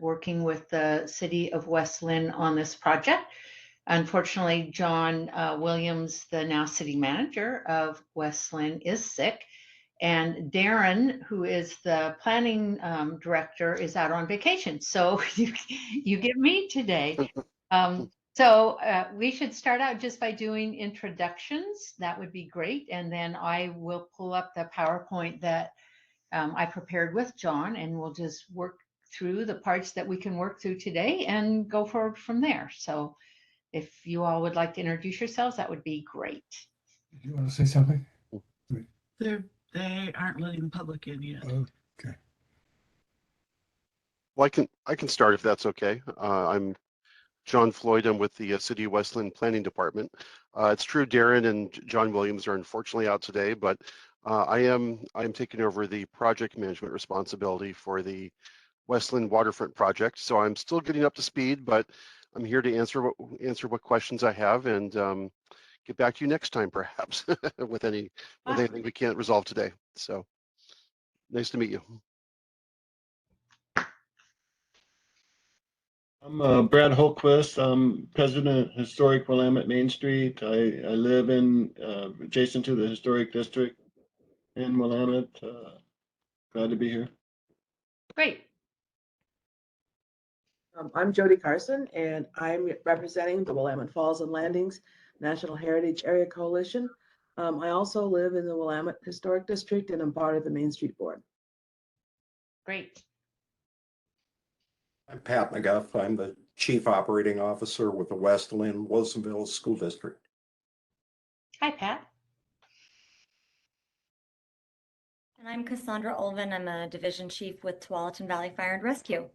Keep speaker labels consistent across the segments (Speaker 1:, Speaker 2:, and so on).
Speaker 1: working with the city of West Linn on this project. Unfortunately, John Williams, the now city manager of West Linn, is sick. And Darren, who is the planning director, is out on vacation. So you get me today. So we should start out just by doing introductions. That would be great. And then I will pull up the PowerPoint that I prepared with John, and we'll just work through the parts that we can work through today and go forward from there. So if you all would like to introduce yourselves, that would be great.
Speaker 2: Do you want to say something?
Speaker 3: They aren't letting the public in yet.
Speaker 2: Okay.
Speaker 4: Well, I can start if that's okay. I'm John Floyd. I'm with the City of West Linn Planning Department. It's true Darren and John Williams are unfortunately out today, but I am taking over the project management responsibility for the West Linn waterfront project. So I'm still getting up to speed, but I'm here to answer what questions I have and get back to you next time, perhaps, with anything we can't resolve today. So nice to meet you.
Speaker 5: I'm Brad Holquist. I'm president of Historic Willamette Main Street. I live in adjacent to the historic district in Willamette. Glad to be here.
Speaker 1: Great.
Speaker 6: I'm Jody Carson, and I'm representing the Willamette Falls and Landings National Heritage Area Coalition. I also live in the Willamette Historic District, and I'm part of the Main Street Board.
Speaker 1: Great.
Speaker 7: I'm Pat McGuff. I'm the Chief Operating Officer with the West Linn Wilsonville School District.
Speaker 1: Hi, Pat.
Speaker 8: And I'm Cassandra Olvin. I'm a Division Chief with Tualatin Valley Fire and Rescue.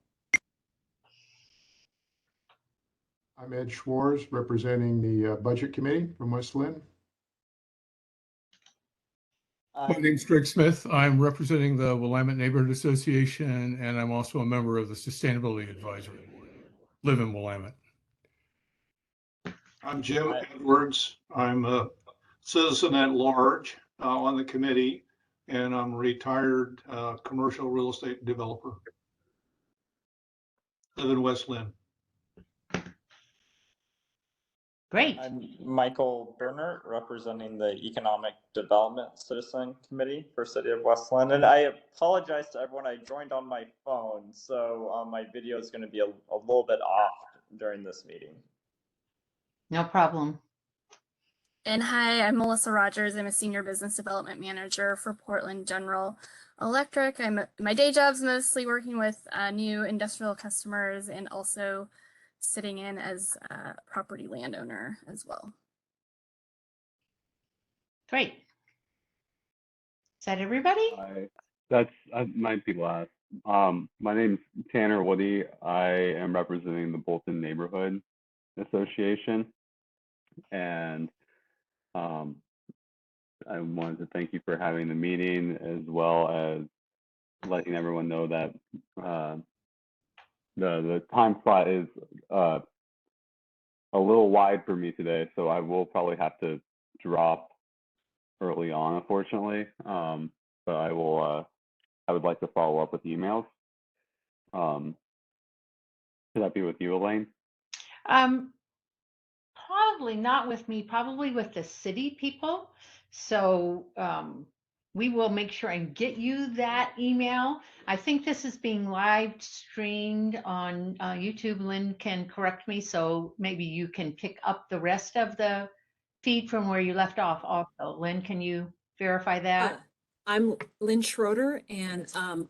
Speaker 2: I'm Ed Schwartz, representing the Budget Committee from West Linn.
Speaker 9: My name's Greg Smith. I'm representing the Willamette Neighborhood Association, and I'm also a member of the Sustainability Advisory Board. Live in Willamette.
Speaker 10: I'm Jim Edwards. I'm a citizen at large on the committee, and I'm a retired commercial real estate developer. Live in West Linn.
Speaker 1: Great.
Speaker 11: I'm Michael Bernert, representing the Economic Development Citizen Committee for City of West Linn. And I apologize to everyone. I joined on my phone, so my video is going to be a little bit off during this meeting.
Speaker 1: No problem.
Speaker 12: And hi, I'm Melissa Rogers. I'm a Senior Business Development Manager for Portland General Electric. My day job's mostly working with new industrial customers and also sitting in as a property landowner as well.
Speaker 1: Great. Is that everybody?
Speaker 13: That might be last. My name's Tanner Woody. I am representing the Bolton Neighborhood Association, and I wanted to thank you for having the meeting, as well as letting everyone know that the time slot is a little wide for me today, so I will probably have to drop early on, unfortunately. But I would like to follow up with emails. Could that be with you, Elaine?
Speaker 1: Probably not with me, probably with the city people. So we will make sure and get you that email. I think this is being live streamed on YouTube. Lynn can correct me, so maybe you can pick up the rest of the feed from where you left off also. Lynn, can you verify that?
Speaker 14: I'm Lynn Schroeder, and I'm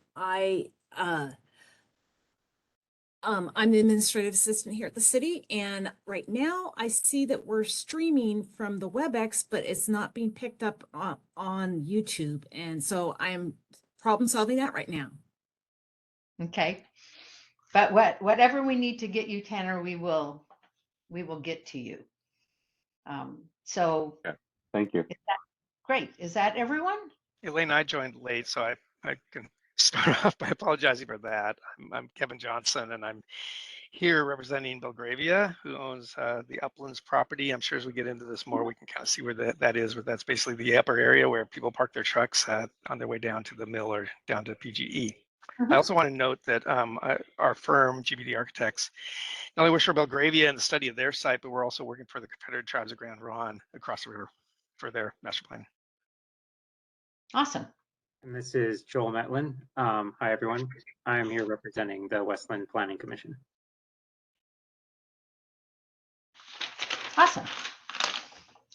Speaker 14: the administrative assistant here at the city, and right now I see that we're streaming from the WebEx, but it's not being picked up on YouTube, and so I'm problem solving that right now.
Speaker 1: Okay, but whatever we need to get you, Tanner, we will get to you. So
Speaker 13: okay. Thank you.
Speaker 1: Great. Is that everyone?
Speaker 15: Elaine, I joined late, so I can start off by apologizing for that. I'm Kevin Johnson, and I'm here representing Belgravia, who owns the Uplands property. I'm sure as we get into this more, we can kind of see where that is, but that's basically the upper area where people park their trucks on their way down to the mill or down to PGE. I also want to note that our firm, GBD Architects, not only works for Belgravia and the study of their site, but we're also working for the Confederate Tribes of Grand Ronde across the river for their master plan.
Speaker 1: Awesome.
Speaker 3: And this is Joel Metlin. Hi, everyone. I'm here representing the Westland Planning Commission.
Speaker 1: Awesome.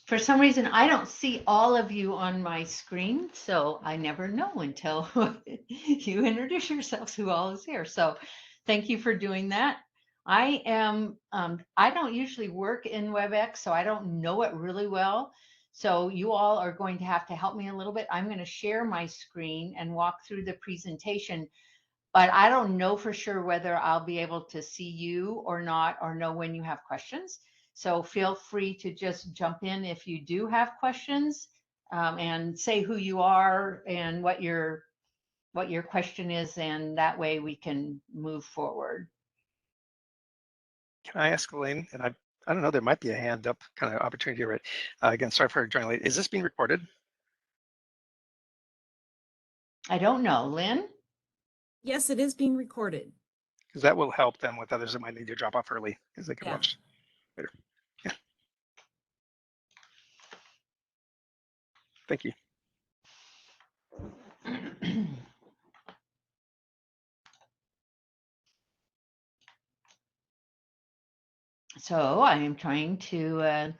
Speaker 1: For some reason, I don't see all of you on my screen, so I never know until you introduce yourselves who all is here. So thank you for doing that. I don't usually work in WebEx, so I don't know it really well. So you all are going to have to help me a little bit. I'm going to share my screen and walk through the presentation, but I don't know for sure whether I'll be able to see you or not, or know when you have questions. So feel free to just jump in if you do have questions, and say who you are and what your question is, and that way we can move forward.
Speaker 15: Can I ask Linn? And I don't know, there might be a hand up kind of opportunity here. Again, sorry for joining late. Is this being recorded?
Speaker 1: I don't know, Lynn?
Speaker 14: Yes, it is being recorded.
Speaker 15: Because that will help them with others that might need to drop off early because they can watch later. Yeah. Thank you.
Speaker 1: So I am trying to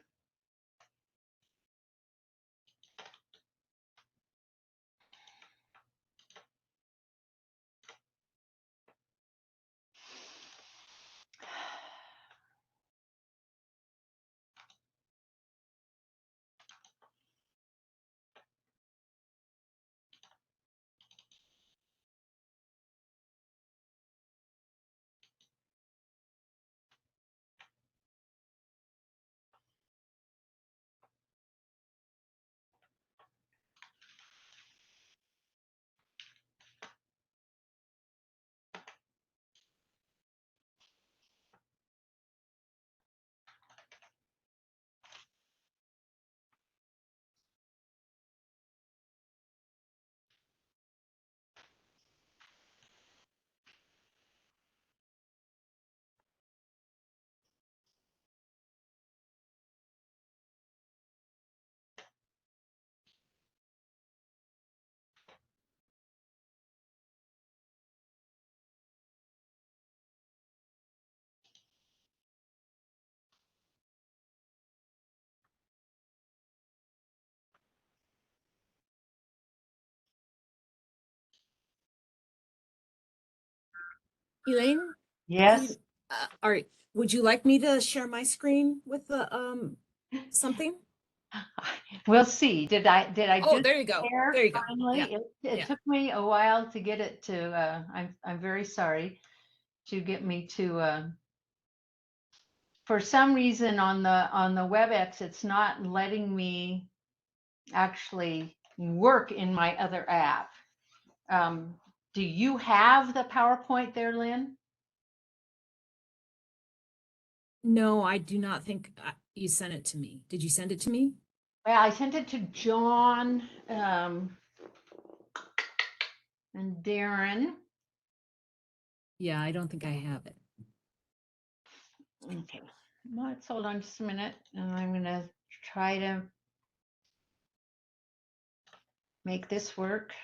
Speaker 14: Elaine?
Speaker 1: Yes.
Speaker 14: All right. Would you like me to share my screen with the something?
Speaker 1: We'll see. Did I
Speaker 14: Oh,
Speaker 1: just
Speaker 14: there you go.
Speaker 1: share
Speaker 14: There you go.
Speaker 1: finally?
Speaker 14: Yeah.
Speaker 1: It
Speaker 14: Yeah.
Speaker 1: took me a while to get it to I'm very sorry, to get me to for some reason on the WebEx it's not letting me actually work in my other app. Do you have the PowerPoint there, Lynn?
Speaker 14: No, I do not think you sent it to me. Did you send it to me?
Speaker 1: Well, I sent it to John and Darren.
Speaker 14: Yeah, I don't think I have it.
Speaker 1: Okay, let's hold on just a minute, and I'm gonna try to make this work.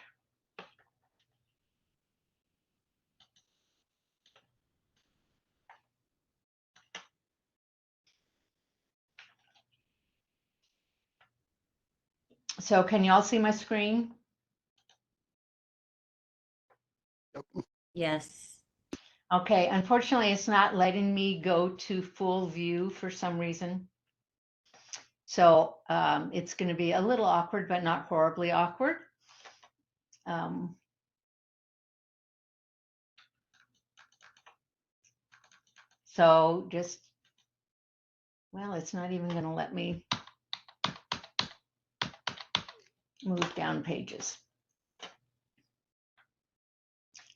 Speaker 1: So can you all see my screen?
Speaker 8: Yes.
Speaker 1: Okay, unfortunately, it's not letting me go to full view for some reason. So it's going to be a little awkward, but not horribly awkward. So just, well, it's not even going to let me move down pages.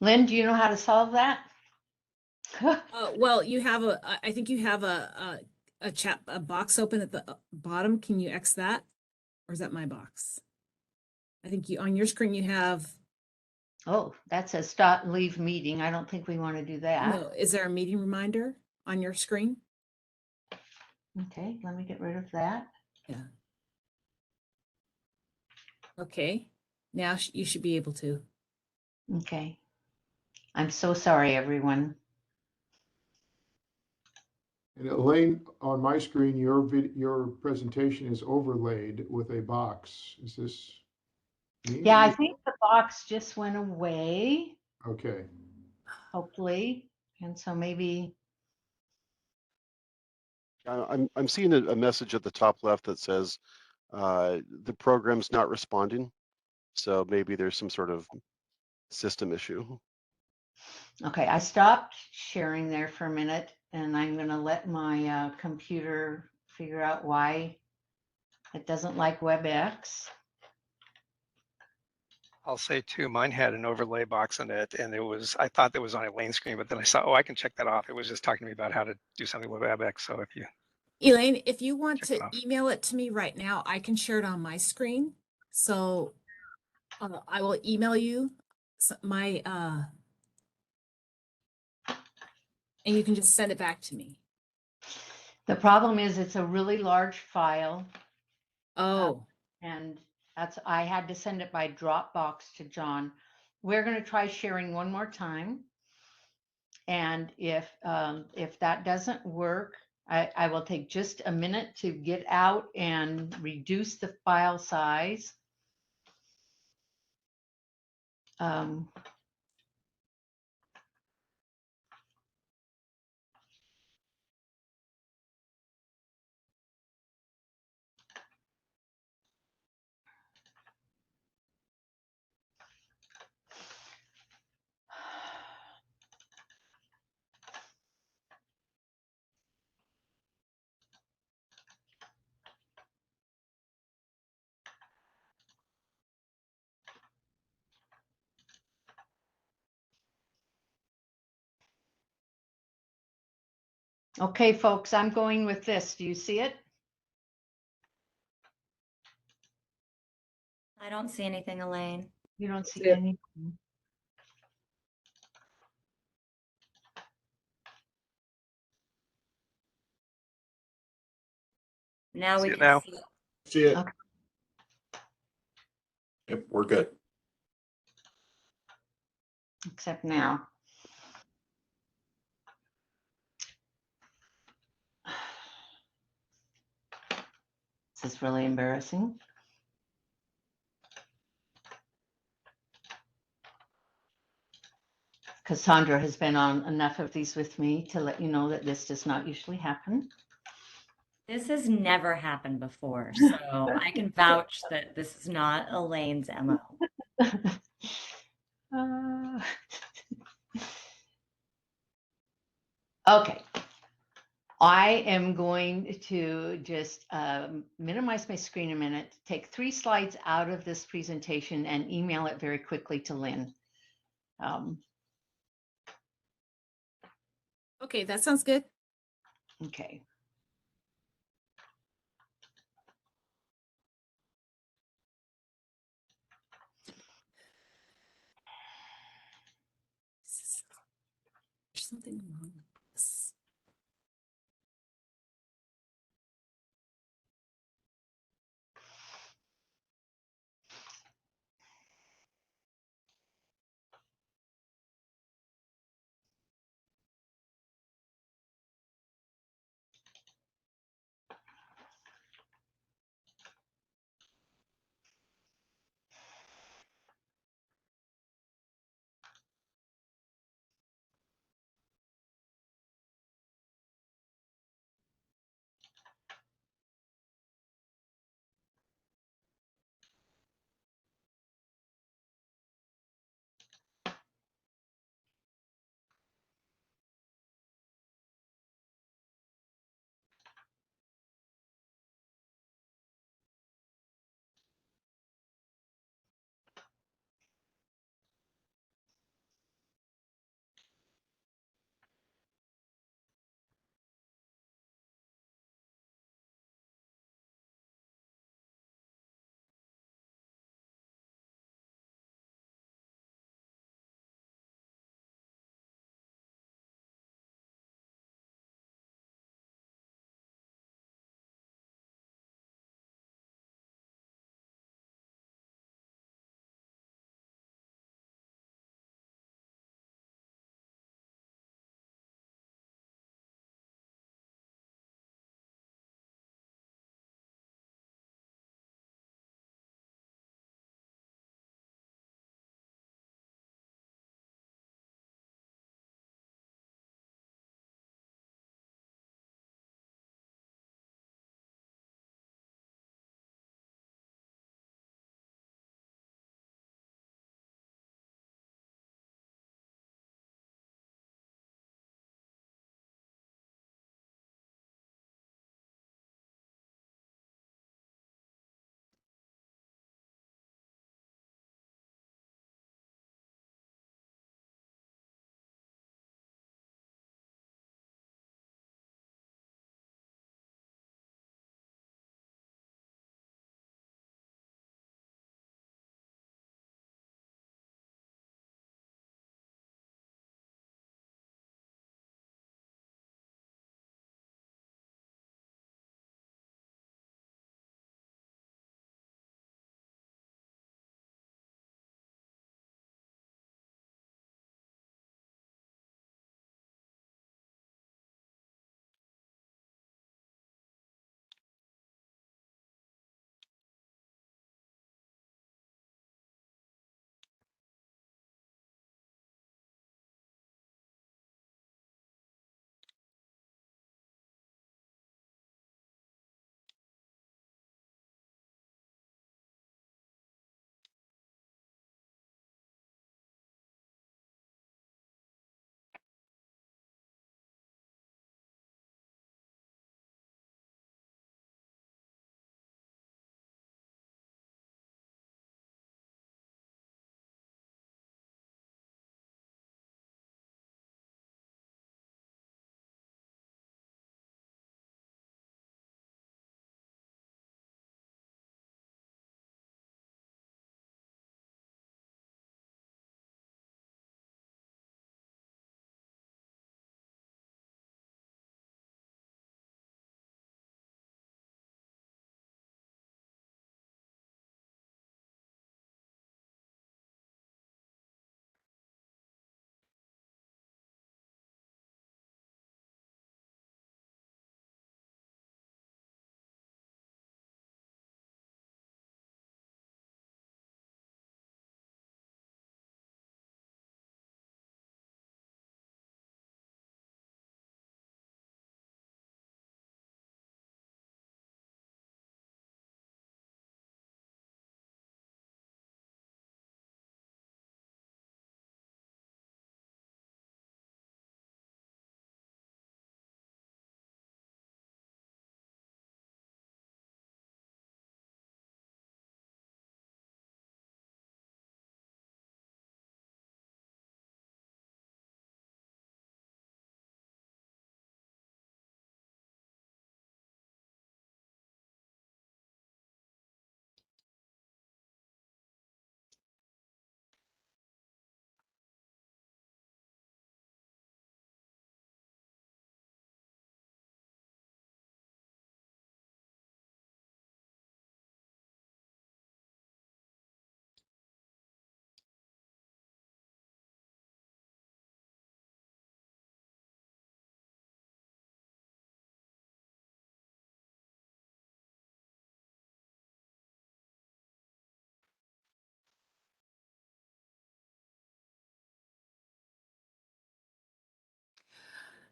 Speaker 1: Lynn, do you know how to solve that?
Speaker 14: Well, you have I think you have a box open at the bottom. Can you X that? Or is that my box? I think you on your screen you have.
Speaker 1: Oh, that says stop, leave meeting. I don't think we want to do that.
Speaker 14: No, is there a meeting reminder on your screen?
Speaker 1: Okay, let me get rid of that.
Speaker 14: Yeah. Okay, now you should be able to.
Speaker 1: Okay. I'm so sorry, everyone.
Speaker 2: And Elaine, on my screen, your presentation is overlaid with a box. Is this me?
Speaker 1: Yeah, I think the box just went away,
Speaker 2: Okay.
Speaker 1: hopefully. And so maybe,
Speaker 4: I'm seeing a message at the top left that says the program's not responding. So maybe there's some sort of system issue.
Speaker 1: okay, I stopped sharing there for a minute and I'm going to let my computer figure out why it doesn't like WebEx.
Speaker 15: I'll say too, mine had an overlay box in it, and I thought that was on Elaine's screen, but then I saw, oh, I can check that off. It was just talking to me about how to do something with WebEx. So if you,
Speaker 14: Elaine, if you want
Speaker 15: Check
Speaker 14: to
Speaker 15: it off.
Speaker 14: email it to me right now, I can share it on my screen. So I will email you my and you can just send it back to me.
Speaker 1: The problem is it's a really large file.
Speaker 14: Oh,
Speaker 1: And I had to send it by Dropbox to John. We're going to try sharing one more time. And if that doesn't work, I will take just a minute to get out and reduce the file size. Okay, folks, I'm going with this. Do you see it?
Speaker 8: I don't see anything, Elaine.
Speaker 1: You don't see
Speaker 6: Yeah.
Speaker 1: anything.
Speaker 8: Now we
Speaker 15: See it
Speaker 8: can
Speaker 15: now?
Speaker 8: see it.
Speaker 5: See it.
Speaker 1: Okay.
Speaker 7: Yep, we're good.
Speaker 1: Except now. This is really embarrassing. Cassandra has been on enough of these with me to let you know that this does not usually happen.
Speaker 8: This has never happened before, so I can vouch that this is not Elaine's MO.
Speaker 1: Okay. I am going to just minimize my screen a minute, take 3 slides out of this presentation and email it very quickly to Lynn.
Speaker 14: okay, that sounds good.
Speaker 1: Okay.
Speaker 14: There's something wrong with this.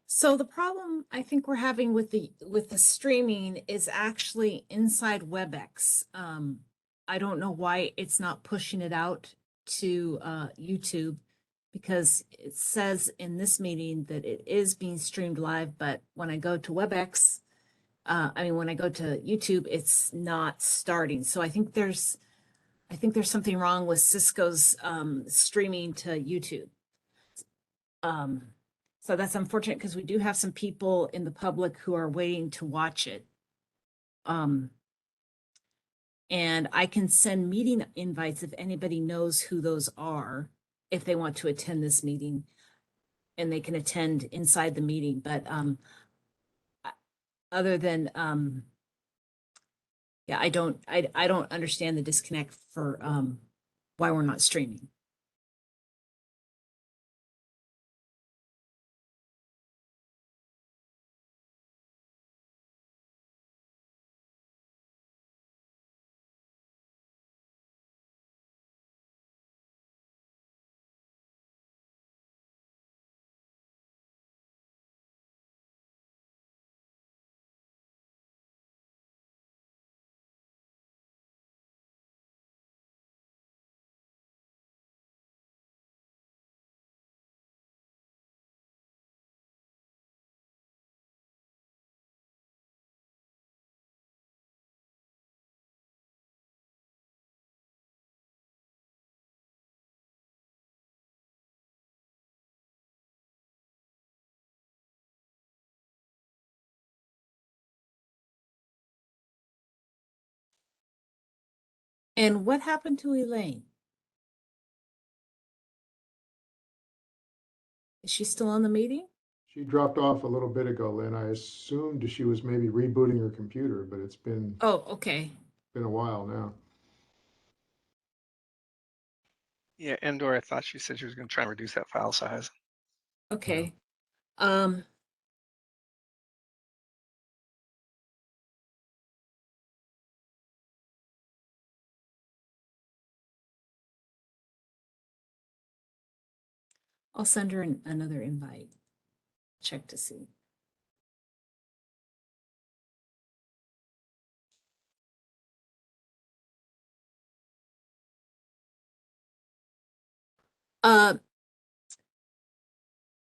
Speaker 14: So the problem I think we're having with the streaming is actually inside WebEx. I don't know why it's not pushing it out to YouTube, because it says in this meeting that it is being streamed live, but when I go to WebEx, when I go to YouTube, it's not starting. So I think there's something wrong with Cisco's streaming to YouTube. So that's unfortunate because we do have some people in the public who are waiting to watch it. And I can send meeting invites if anybody knows who those are, if they want to attend this meeting, and they can attend inside the meeting. But other than yeah, I don't understand the disconnect for why we're not streaming. And what happened to Elaine? Is she still on the meeting?
Speaker 2: She dropped off a little bit ago, Lynn. I assumed she was maybe rebooting her computer, but it's been
Speaker 14: Oh, okay.
Speaker 2: a while now.
Speaker 15: Yeah, Endor, I thought she said she was going to try and reduce that file size.
Speaker 14: Okay. I'll send her another invite. Check to see.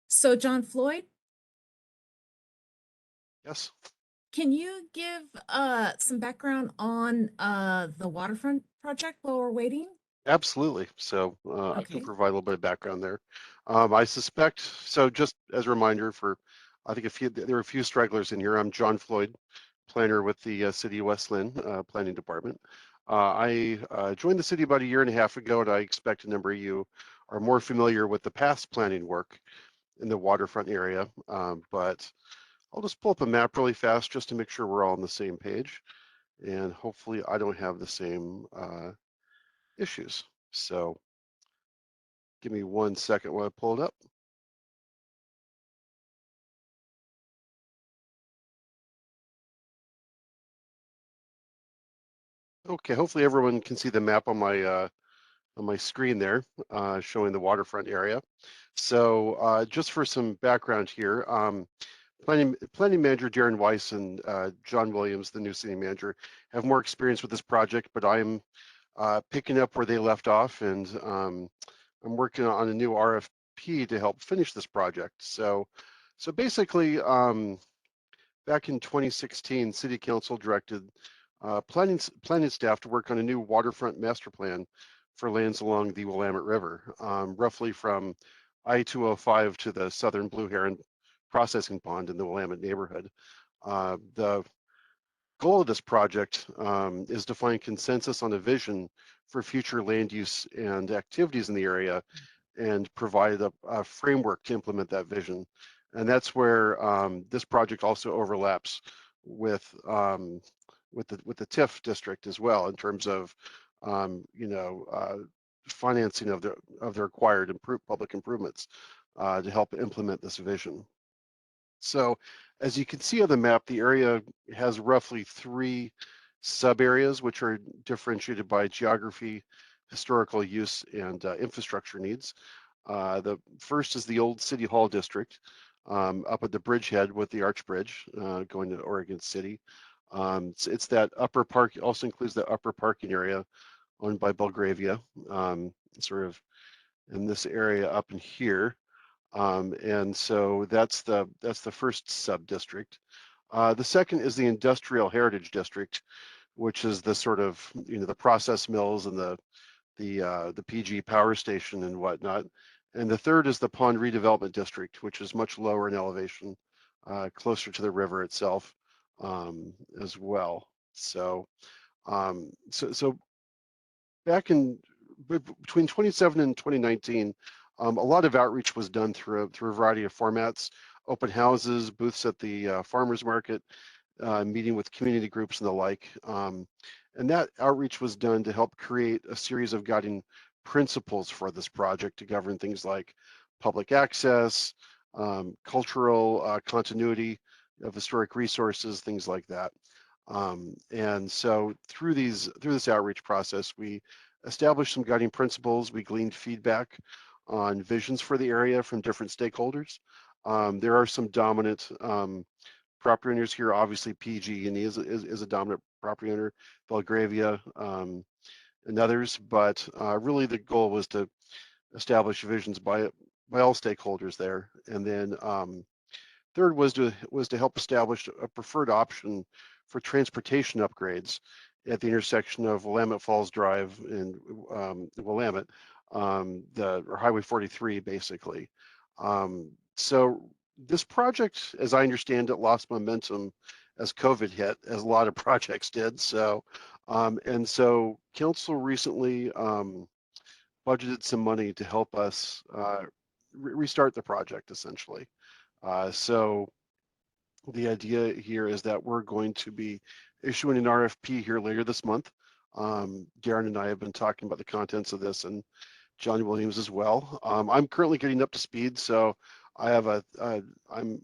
Speaker 14: So John Floyd,
Speaker 4: Yes.
Speaker 14: can you give some background on the waterfront project while we're waiting?
Speaker 4: Absolutely. So I can
Speaker 14: Okay.
Speaker 4: provide a little bit of background there. I suspect, so just as a reminder for, I think there are a few stragglers in here. I'm John Floyd, planner with the City of West Linn Planning Department. I joined the city about a year and a half ago, and I expect a number of you are more familiar with the past planning work in the waterfront area. But I'll just pull up a map really fast just to make sure we're all on the same page. And hopefully I don't have the same issues. So give me 1 second while I pull it up. Okay, hopefully everyone can see the map on my screen there, showing the waterfront area. So just for some background here, planning manager Darren Weiss and John Williams, the new city manager, have more experience with this project, but I'm picking up where they left off, and I'm working on a new RFP to help finish this project. So basically, back in 2016, City Council directed planning staff to work on a new waterfront master plan for lands along the Willamette River, roughly from I-205 to the southern Blue Heron processing pond in the Willamette neighborhood. The goal of this project is to find consensus on a vision for future land use and activities in the area, and provide a framework to implement that vision. And that's where this project also overlaps with the TIF district as well, in terms of financing of the required public improvements to help implement this vision. So as you can see on the map, the area has roughly 3 sub areas, which are differentiated by geography, historical use, and infrastructure needs. The first is the old City Hall district, up at the bridgehead with the Arch Bridge, going to Oregon City. It's that upper park, also includes the upper parking area owned by Belgravia, sort of in this area up in here. And so that's the first sub-district. The second is the Industrial Heritage District, which is the sort of, the process mills and the PG power station and whatnot. And the third is the Pond Redevelopment District, which is much lower in elevation, closer to the river itself, as well. So, so back in between 2017 and 2019, a lot of outreach was done through a variety of formats: open houses, booths at the farmers market, meeting with community groups and the like. And that outreach was done to help create a series of guiding principles for this project to govern things like public access, cultural continuity of historic resources, things like that. And so through this outreach process, we established some guiding principles. We gleaned feedback on visions for the area from different stakeholders. There are some dominant property owners here. Obviously, PG&E is a dominant property owner, Belgravia, and others. But really, the goal was to establish visions by all stakeholders there. And then third was to help establish a preferred option for transportation upgrades at the intersection of Willamette Falls Drive and Willamette, or Highway 43, basically. So this project, as I understand it, lost momentum as COVID hit, as a lot of projects did. So, and so council recently budgeted some money to help us restart the project, essentially. So the idea here is that we're going to be issuing an RFP here later this month. Darren and I have been talking about the contents of this, and John Williams as well. I'm currently getting up to speed, so I have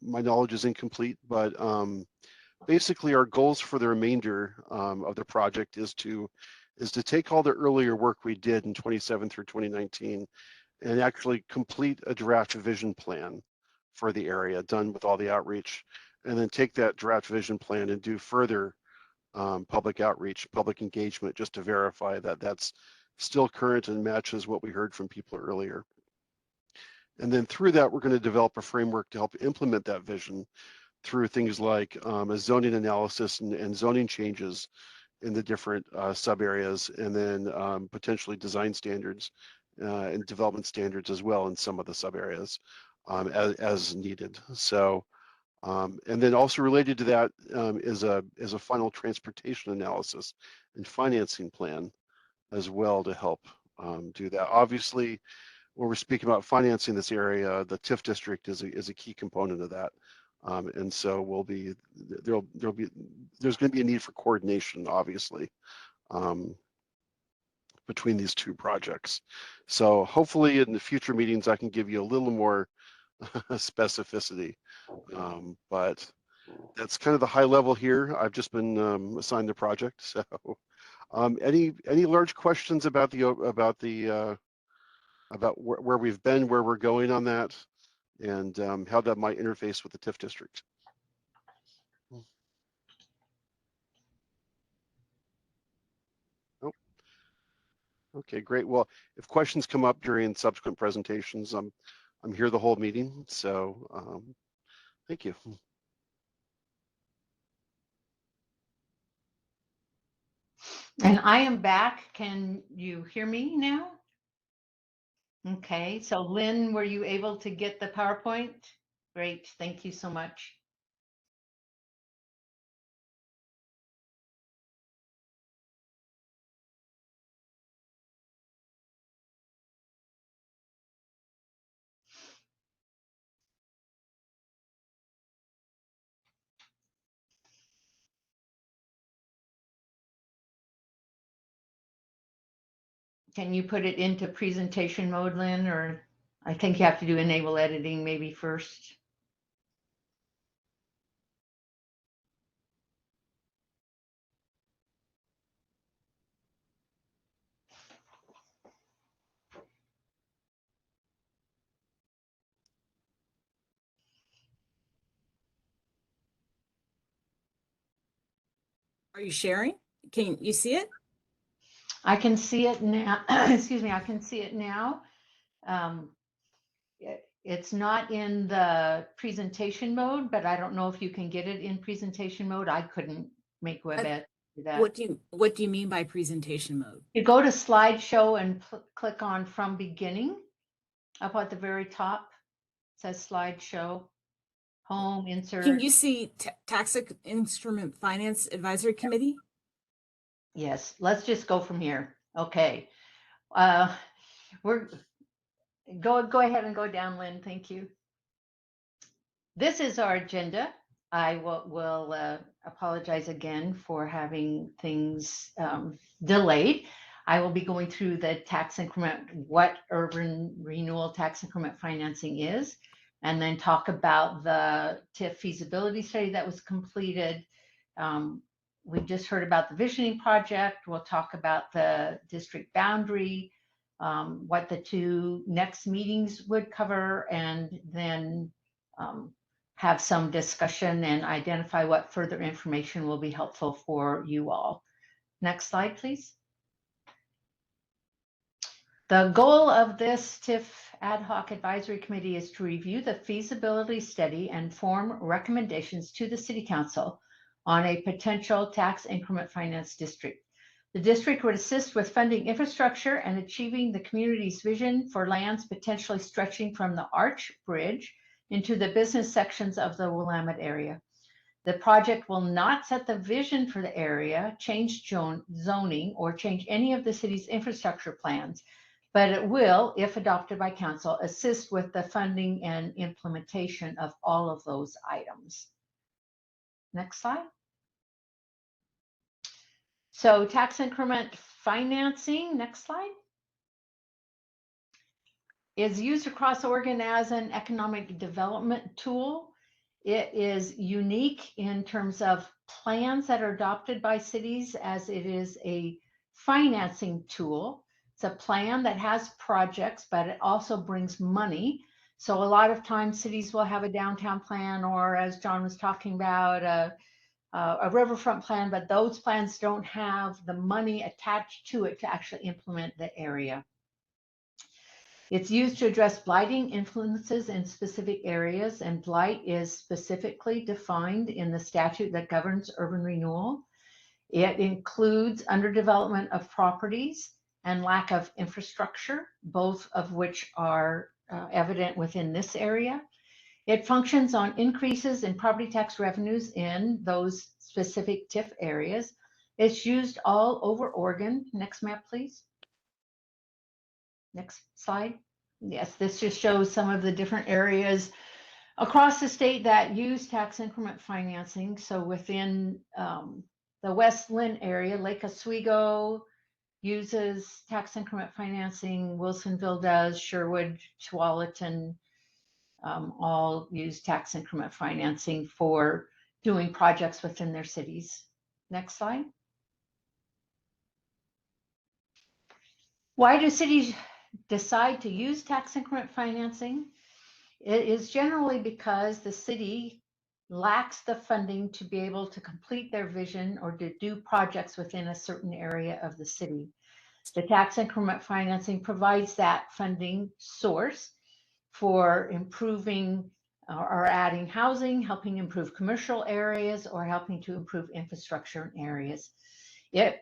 Speaker 4: my knowledge is incomplete, but basically our goals for the remainder of the project is to take all the earlier work we did in 2017 through 2019 and actually complete a draft vision plan for the area, done with all the outreach, and then take that draft vision plan and do further public outreach, public engagement, just to verify that that's still current and matches what we heard from people earlier. And then through that, we're going to develop a framework to help implement that vision through things like a zoning analysis and zoning changes in the different sub areas, and then potentially design standards and development standards as well in some of the sub areas as needed. So, and then also related to that is a final transportation analysis and financing plan as well to help do that. Obviously, when we're speaking about financing this area, the TIF district is a key component of that. And so there's going to be a need for coordination, obviously, between these two projects. So hopefully in the future meetings, I can give you a little more specificity. But that's kind of the high level here. I've just been assigned the project. So any large questions about where we've been, where we're going on that, and how that might interface with the TIF district? Oh, okay, great. Well, if questions come up during subsequent presentations, I'm here the whole meeting. So thank you.
Speaker 1: And I am back. Can you hear me now? Okay, so Lynn, were you able to get the PowerPoint? Great, thank you so much. Can you put it into presentation mode, Lynn, or I think you have to do enable editing maybe first.
Speaker 14: Are you sharing? Can you see it?
Speaker 1: I can see it now. Excuse me, I can see it now. It's not in the presentation mode, but I don't know if you can get it in presentation mode. I couldn't make WebEd do that.
Speaker 14: What do you mean by presentation mode?
Speaker 1: You go to slideshow and click on from beginning. Up at the very top, it says slideshow, home, insert.
Speaker 14: Can you see Tax Instrument Finance Advisory Committee?
Speaker 1: Yes, let's just go from here. Okay. We're go ahead and go down, Lynn. Thank you. This is our agenda. I will apologize again for having things delayed. I will be going through the tax increment, what urban renewal tax increment financing is, and then talk about the TIF feasibility study that was completed. We just heard about the visioning project. We'll talk about the district boundary, what the two next meetings would cover, and then have some discussion and identify what further information will be helpful for you all. Next slide, please. The goal of this TIF Ad Hoc Advisory Committee is to review the feasibility study and form recommendations to the City Council on a potential tax increment finance district. The district would assist with funding infrastructure and achieving the community's vision for lands potentially stretching from the Arch Bridge into the business sections of the Willamette area. The project will not set the vision for the area, change zoning, or change any of the city's infrastructure plans, but it will, if adopted by council, assist with the funding and implementation of all of those items. Next slide. So tax increment financing, next slide, is used across Oregon as an economic development tool. It is unique in terms of plans that are adopted by cities, as it is a financing tool. It's a plan that has projects, but it also brings money. So a lot of times cities will have a downtown plan, or as John was talking about, a riverfront plan, but those plans don't have the money attached to it to actually implement the area. It's used to address blighting influences in specific areas, and blight is specifically defined in the statute that governs urban renewal. It includes underdevelopment of properties and lack of infrastructure, both of which are evident within this area. It functions on increases in property tax revenues in those specific TIF areas. It's used all over Oregon. Next map, please. Next slide. Yes, this just shows some of the different areas across the state that use tax increment financing. So within the West Linn area, Lake Oswego uses tax increment financing, Wilsonville does, Sherwood, Tualatin, all use tax increment financing for doing projects within their cities. Next slide. Why do cities decide to use tax increment financing? It is generally because the city lacks the funding to be able to complete their vision or to do projects within a certain area of the city. The tax increment financing provides that funding source for improving or adding housing, helping improve commercial areas, or helping to improve infrastructure in areas. It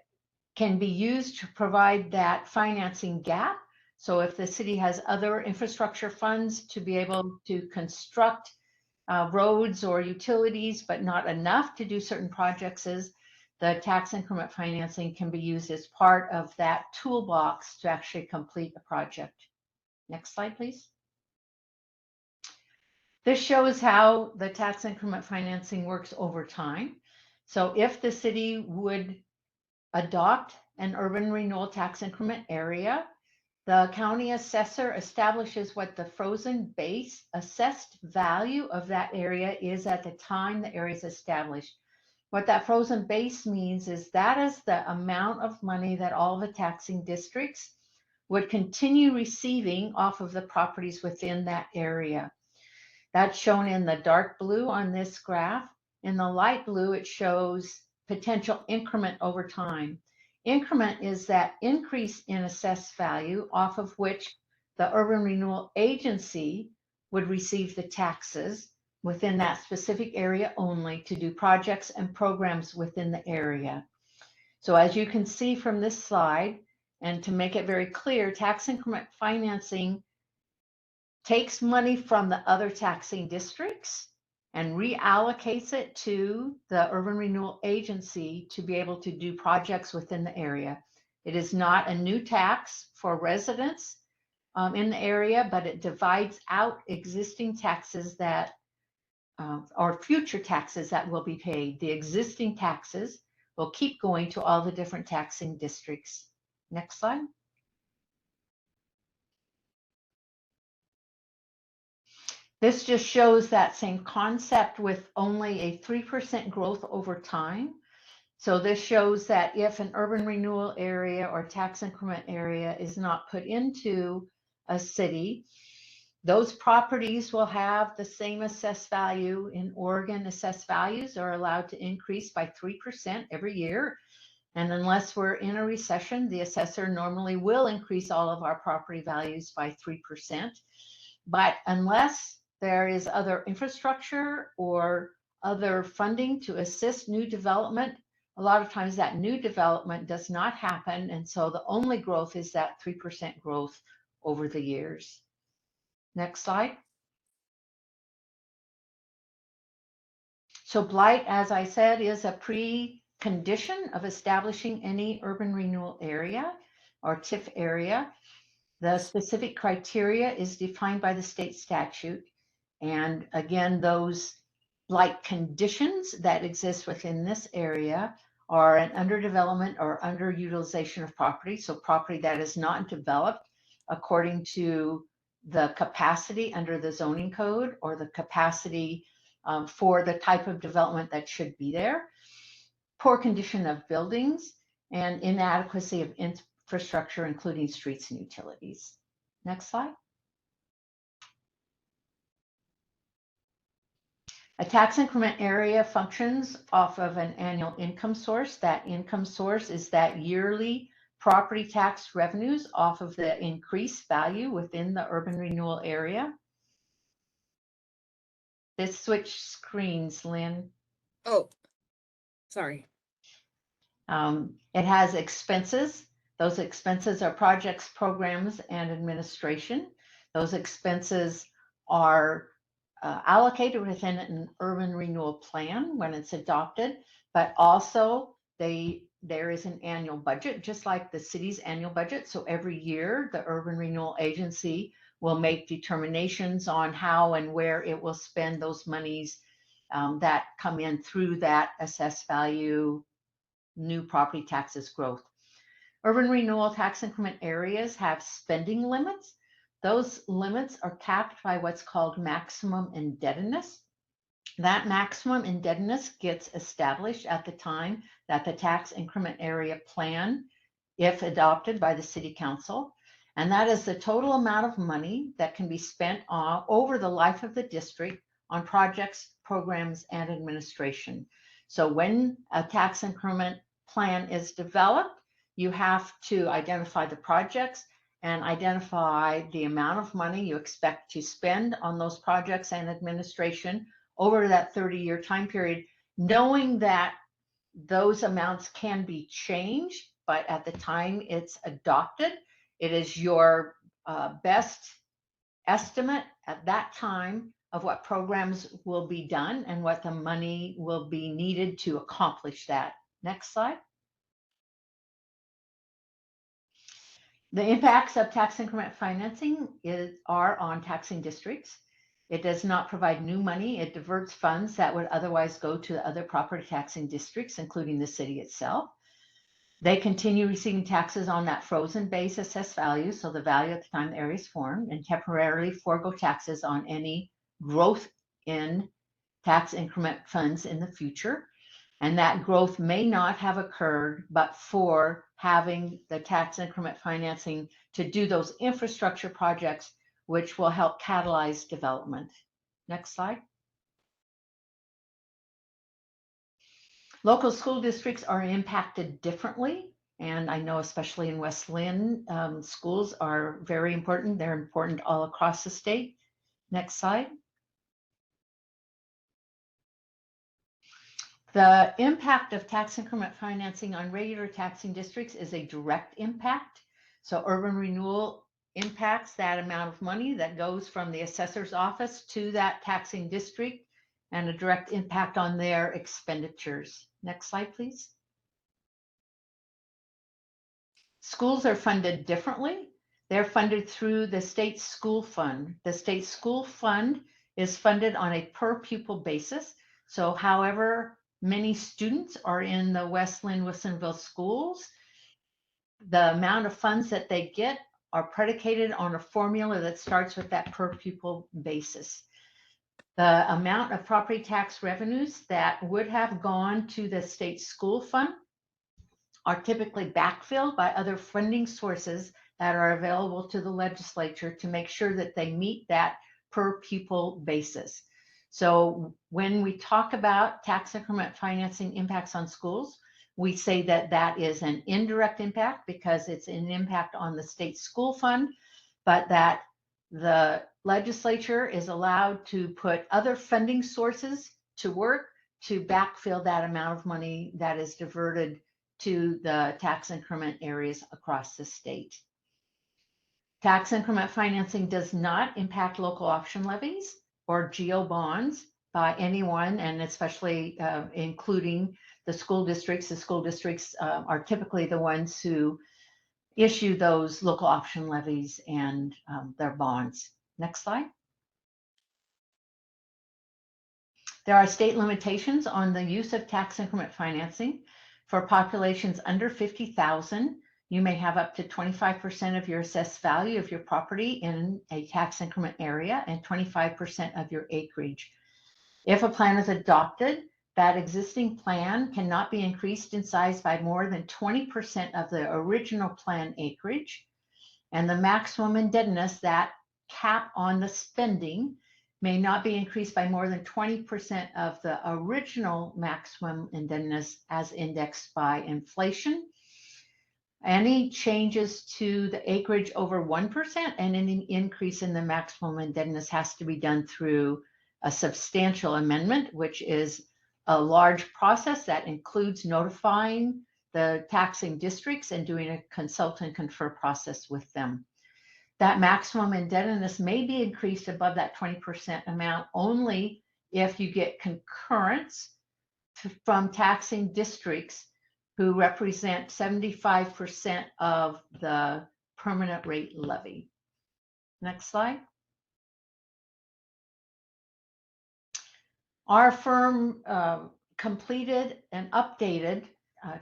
Speaker 1: can be used to provide that financing gap. So if the city has other infrastructure funds to be able to construct roads or utilities, but not enough to do certain projects, the tax increment financing can be used as part of that toolbox to actually complete a project. Next slide, please. This shows how the tax increment financing works over time. So if the city would adopt an urban renewal tax increment area, the county assessor establishes what the frozen base assessed value of that area is at the time the area is established. What that frozen base means is that is the amount of money that all the taxing districts would continue receiving off of the properties within that area. That's shown in the dark blue on this graph. In the light blue, it shows potential increment over time. Increment is that increase in assessed value off of which the Urban Renewal Agency would receive the taxes within that specific area only to do projects and programs within the area. So as you can see from this slide, and to make it very clear, tax increment financing takes money from the other taxing districts and reallocates it to the Urban Renewal Agency to be able to do projects within the area. It is not a new tax for residents in the area, but it divides out existing taxes that, or future taxes that will be paid. The existing taxes will keep going to all the different taxing districts. Next slide. This just shows that same concept with only a 3% growth over time. So this shows that if an urban renewal area or tax increment area is not put into a city, those properties will have the same assessed value. In Oregon, assessed values are allowed to increase by 3% every year. And unless we're in a recession, the assessor normally will increase all of our property values by 3%. But unless there is other infrastructure or other funding to assist new development, a lot of times that new development does not happen. And so the only growth is that 3% growth over the years. Next slide. So blight, as I said, is a precondition of establishing any urban renewal area or TIF area. The specific criteria is defined by the state statute. And again, those blight conditions that exist within this area are an underdevelopment or underutilization of property. So property that is not developed according to the capacity under the zoning code or the capacity for the type of development that should be there. Poor condition of buildings and inadequacy of infrastructure, including streets and utilities. Next slide. A tax increment area functions off of an annual income source. That income source is that yearly property tax revenues off of the increased value within the urban renewal area. This switched screens, Lynn.
Speaker 14: Oh, sorry.
Speaker 1: It has expenses. Those expenses are projects, programs, and administration. Those expenses are allocated within an urban renewal plan when it's adopted, but also there is an annual budget, just like the city's annual budget. So every year, the Urban Renewal Agency will make determinations on how and where it will spend those monies that come in through that assessed value, new property taxes growth. Urban renewal tax increment areas have spending limits. Those limits are capped by what's called maximum indebtedness. That maximum indebtedness gets established at the time that the tax increment area plan, if adopted by the city council, and that is the total amount of money that can be spent over the life of the district on projects, programs, and administration. So when a tax increment plan is developed, you have to identify the projects and identify the amount of money you expect to spend on those projects and administration over that 30-year time period, knowing that those amounts can be changed, but at the time it's adopted, it is your best estimate at that time of what programs will be done and what the money will be needed to accomplish that. Next slide. The impacts of tax increment financing are on taxing districts. It does not provide new money. It diverts funds that would otherwise go to other property taxing districts, including the city itself. They continue receiving taxes on that frozen base assessed value, so the value at the time the area is formed, and temporarily forego taxes on any growth in tax increment funds in the future. And that growth may not have occurred but for having the tax increment financing to do those infrastructure projects, which will help catalyze development. Next slide. Local school districts are impacted differently, and I know especially in West Linn, schools are very important. They're important all across the state. Next slide. The impact of tax increment financing on regular taxing districts is a direct impact. So urban renewal impacts that amount of money that goes from the assessor's office to that taxing district and a direct impact on their expenditures. Next slide, please. Schools are funded differently. They're funded through the state school fund. The state school fund is funded on a per pupil basis. So however many students are in the West Linn Wilsonville schools, the amount of funds that they get are predicated on a formula that starts with that per pupil basis. The amount of property tax revenues that would have gone to the state school fund are typically backfilled by other funding sources that are available to the legislature to make sure that they meet that per pupil basis. So when we talk about tax increment financing impacts on schools, we say that that is an indirect impact because it's an impact on the state school fund, but that the legislature is allowed to put other funding sources to work to backfill that amount of money that is diverted to the tax increment areas across the state. Tax increment financing does not impact local option levies or GO bonds by anyone, and especially including the school districts. The school districts are typically the ones who issue those local option levies and their bonds. Next slide. There are state limitations on the use of tax increment financing. For populations under 50,000, you may have up to 25% of your assessed value of your property in a tax increment area and 25% of your acreage. If a plan is adopted, that existing plan cannot be increased in size by more than 20% of the original plan acreage, and the maximum indebtedness, that cap on the spending, may not be increased by more than 20% of the original maximum indebtedness as indexed by inflation. Any changes to the acreage over 1% and any increase in the maximum indebtedness has to be done through a substantial amendment, which is a large process that includes notifying the taxing districts and doing a consult and confer process with them. That maximum indebtedness may be increased above that 20% amount only if you get concurrence from taxing districts who represent 75% of the permanent rate levy. Next slide. Our firm completed an updated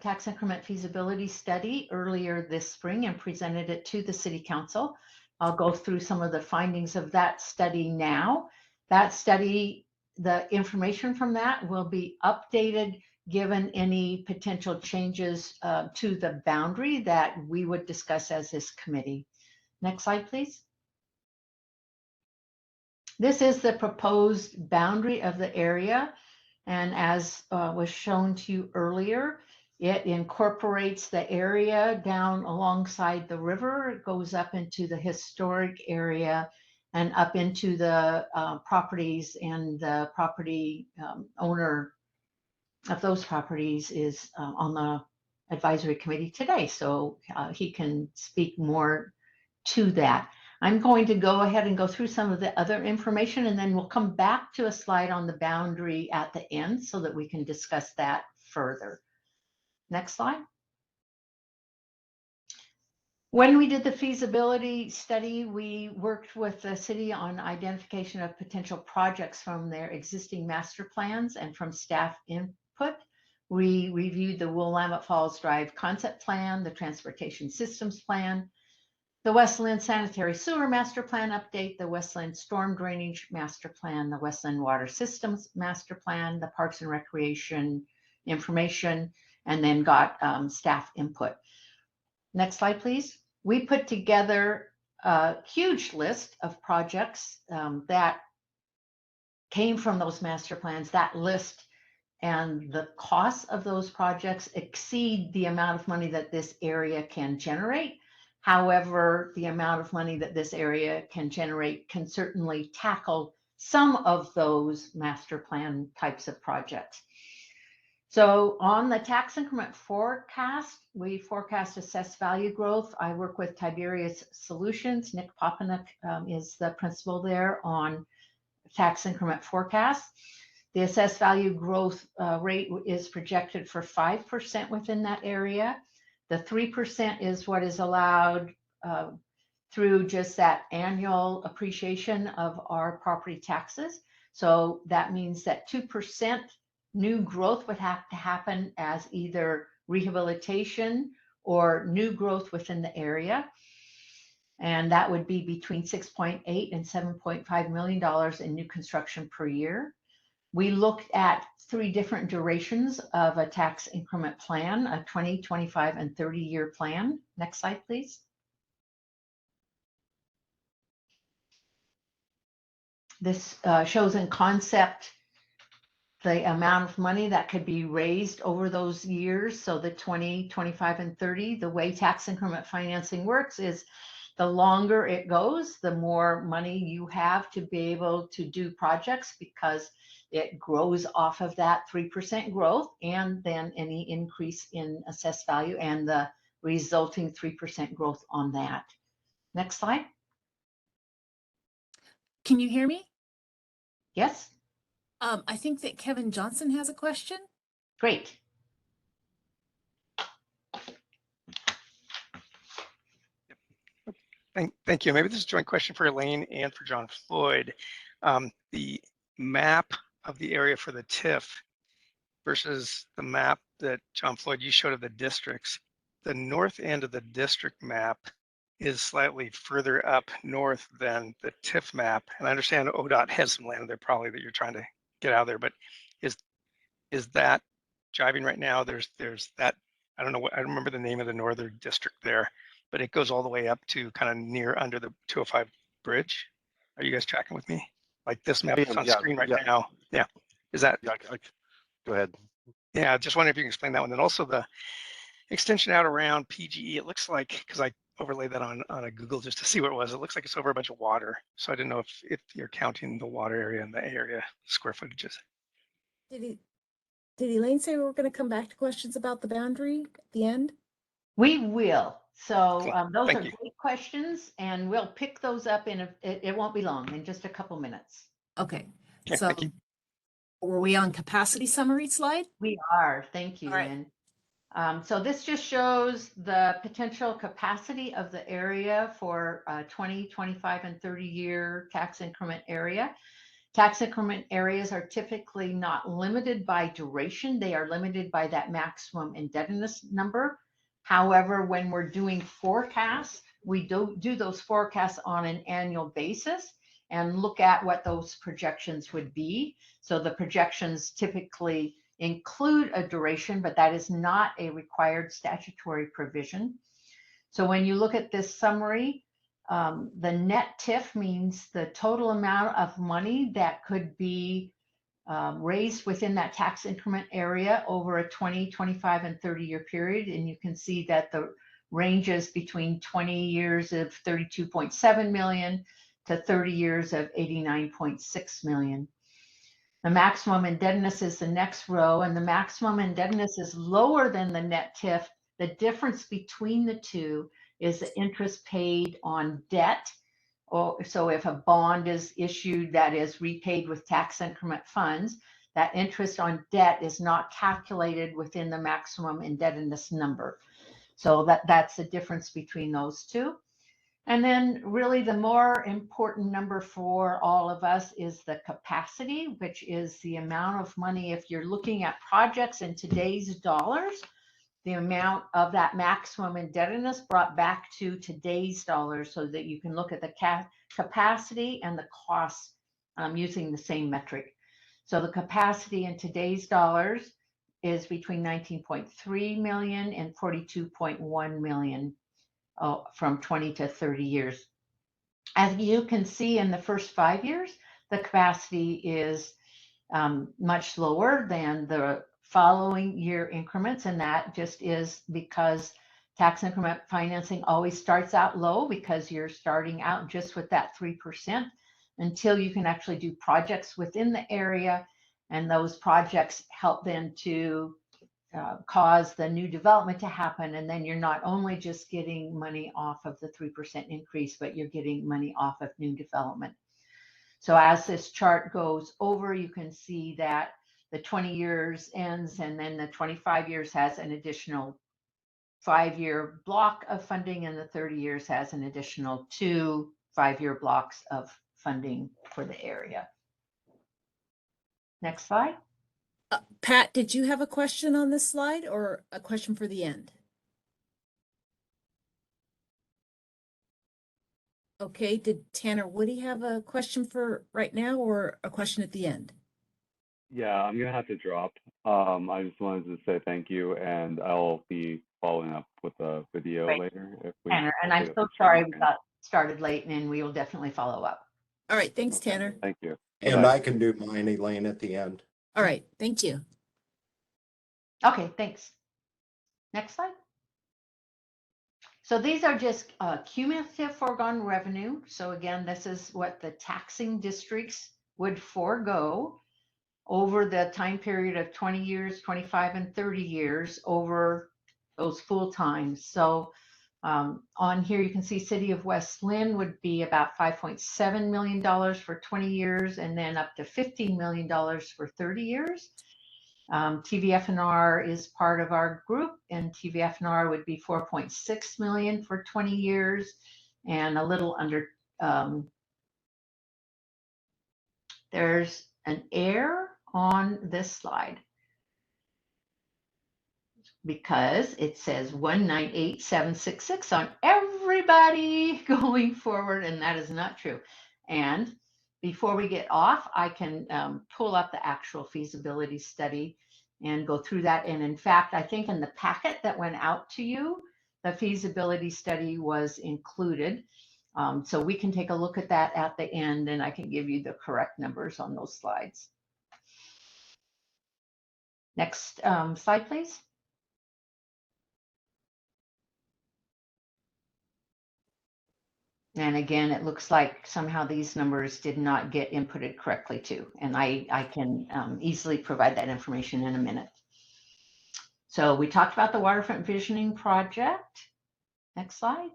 Speaker 1: tax increment feasibility study earlier this spring and presented it to the City Council. I'll go through some of the findings of that study now. That study, the information from that will be updated given any potential changes to the boundary that we would discuss as this committee. Next slide, please. This is the proposed boundary of the area, and as was shown to you earlier, it incorporates the area down alongside the river. It goes up into the historic area and up into the properties, and the property owner of those properties is on the advisory committee today, so he can speak more to that. I'm going to go ahead and go through some of the other information, and then we'll come back to a slide on the boundary at the end so that we can discuss that further. Next slide. When we did the feasibility study, we worked with the city on identification of potential projects from their existing master plans and from staff input. We reviewed the Willamette Falls Drive concept plan, the transportation systems plan, the West Linn Sanitary Sewer Master Plan update, the West Linn Storm Drainage Master Plan, the West Linn Water Systems Master Plan, the Parks and Recreation information, and then got staff input. Next slide, please. We put together a huge list of projects that came from those master plans. That list and the costs of those projects exceed the amount of money that this area can generate. However, the amount of money that this area can generate can certainly tackle some of those master plan types of projects. So on the tax increment forecast, we forecast assessed value growth. I work with Tiberius Solutions. Nick Popenick is the principal there on tax increment forecast. The assessed value growth rate is projected for 5% within that area. The 3% is what is allowed through just that annual appreciation of our property taxes. So that means that 2% new growth would have to happen as either rehabilitation or new growth within the area. And that would be between $6.8 and $7.5 million in new construction per year. We looked at 3 different durations of a tax increment plan, a 20, 25, and 30-year plan. Next slide, please. This shows in concept the amount of money that could be raised over those years. So the 20, 25, and 30, the way tax increment financing works is the longer it goes, the more money you have to be able to do projects, because it grows off of that 3% growth and then any increase in assessed value and the resulting 3% growth on that. Next slide.
Speaker 14: Can you hear me?
Speaker 1: Yes.
Speaker 14: I think that Kevin Johnson has a question.
Speaker 1: Great.
Speaker 15: Thank you. Maybe this is a joint question for Elaine and for John Floyd. The map of the area for the TIF versus the map that John Floyd, you showed of the districts. The north end of the district map is slightly further up north than the TIF map. And I understand ODOT has some land there probably that you're trying to get out of there, but is that jiving right now? There's that, I don't know what, I don't remember the name of the northern district there, but it goes all the way up to kind of near under the 205 bridge. Are you guys tracking with me? Like this map is on screen right now. Yeah. Is that?
Speaker 4: Yeah, go ahead.
Speaker 15: Yeah, just wondering if you can explain that one. And also the extension out around PGE, it looks like, because I overlaid that on a Google just to see what it was. It looks like it's over a bunch of water. So I didn't know if you're counting the water area and the area square footages.
Speaker 14: Did Elaine say we were going to come back to questions about the boundary at the end?
Speaker 1: We will. So those
Speaker 15: Thank
Speaker 1: are
Speaker 15: you.
Speaker 1: great questions, and we'll pick those up in it won't be long, in just a couple minutes.
Speaker 14: Okay.
Speaker 15: Okay,
Speaker 14: So
Speaker 15: thank you.
Speaker 14: were we on capacity summary slide?
Speaker 1: We are. Thank you,
Speaker 14: All right.
Speaker 1: Lynn. So this just shows the potential capacity of the area for 20, 25, and 30-year tax increment area. Tax increment areas are typically not limited by duration. They are limited by that maximum indebtedness number. However, when we're doing forecasts, we do those forecasts on an annual basis and look at what those projections would be. So the projections typically include a duration, but that is not a required statutory provision. So when you look at this summary, the net TIF means the total amount of money that could be raised within that tax increment area over a 20, 25, and 30-year period. And you can see that the ranges between 20 years of 32.7 million to 30 years of 89.6 million. The maximum indebtedness is the next row, and the maximum indebtedness is lower than the net TIF. The difference between the two is the interest paid on debt. So if a bond is issued that is repaid with tax increment funds, that interest on debt is not calculated within the maximum indebtedness number. So that's the difference between those two. And then really the more important number for all of us is the capacity, which is the amount of money, if you're looking at projects in today's dollars, the amount of that maximum indebtedness brought back to today's dollars, so that you can look at the capacity and the costs using the same metric. So the capacity in today's dollars is between 19.3 million and 42.1 million from 20 to 30 years. As you can see in the first 5 years, the capacity is much lower than the following year increments. And that just is because tax increment financing always starts out low because you're starting out just with that 3% until you can actually do projects within the area. And those projects help then to cause the new development to happen. And then you're not only just getting money off of the 3% increase, but you're getting money off of new development. So as this chart goes over, you can see that the 20 years ends and then the 25 years has an additional 5-year block of funding, and the 30 years has an additional 2 5-year blocks of funding for the area. Next slide.
Speaker 14: Pat, did you have a question on this slide or a question for the end? Okay, did Tanner Woody have a question for right now or a question at the end?
Speaker 13: Yeah, I'm gonna have to drop. I just wanted to say thank you, and I'll be following up with a video
Speaker 1: Great.
Speaker 13: later. If we,
Speaker 1: Tanner, and I'm so sorry we got started late, and we will definitely follow up.
Speaker 14: All right, thanks, Tanner.
Speaker 13: Thank you.
Speaker 7: And
Speaker 13: Bye-bye.
Speaker 7: I can do mine, Elaine, at the end.
Speaker 14: All right, thank you.
Speaker 1: Okay, thanks. Next slide. So these are just cumulative foregone revenue. So again, this is what the taxing districts would forego over the time period of 20 years, 25 and 30 years over those full times. So on here, you can see City of West Linn would be about $5.7 million for 20 years and then up to $15 million for 30 years. TVF&R is part of our group, and TVF&R would be 4.6 million for 20 years and a little under. There's an error on this slide because it says 198,766 on everybody going forward, and that is not true. And before we get off, I can pull up the actual feasibility study and go through that. And in fact, I think in the packet that went out to you, the feasibility study was included. So we can take a look at that at the end, and I can give you the correct numbers on those slides. Next slide, please. And again, it looks like somehow these numbers did not get inputted correctly too. And I can easily provide that information in a minute. So we talked about the waterfront visioning project. Next slide.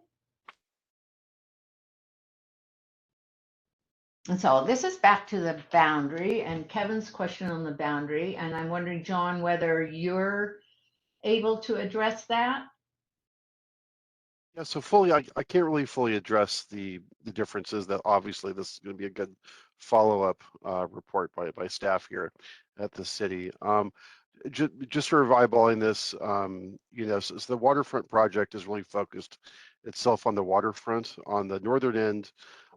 Speaker 1: And so this is back to the boundary and Kevin's question on the boundary. And I'm wondering, John, whether you're able to address that.
Speaker 4: Yeah, so fully, I can't really fully address the differences. That obviously this is going to be a good follow-up report by staff here at the city. Just sort of eyeballing this, you know, so the waterfront project is really focused itself on the waterfront. On the northern end,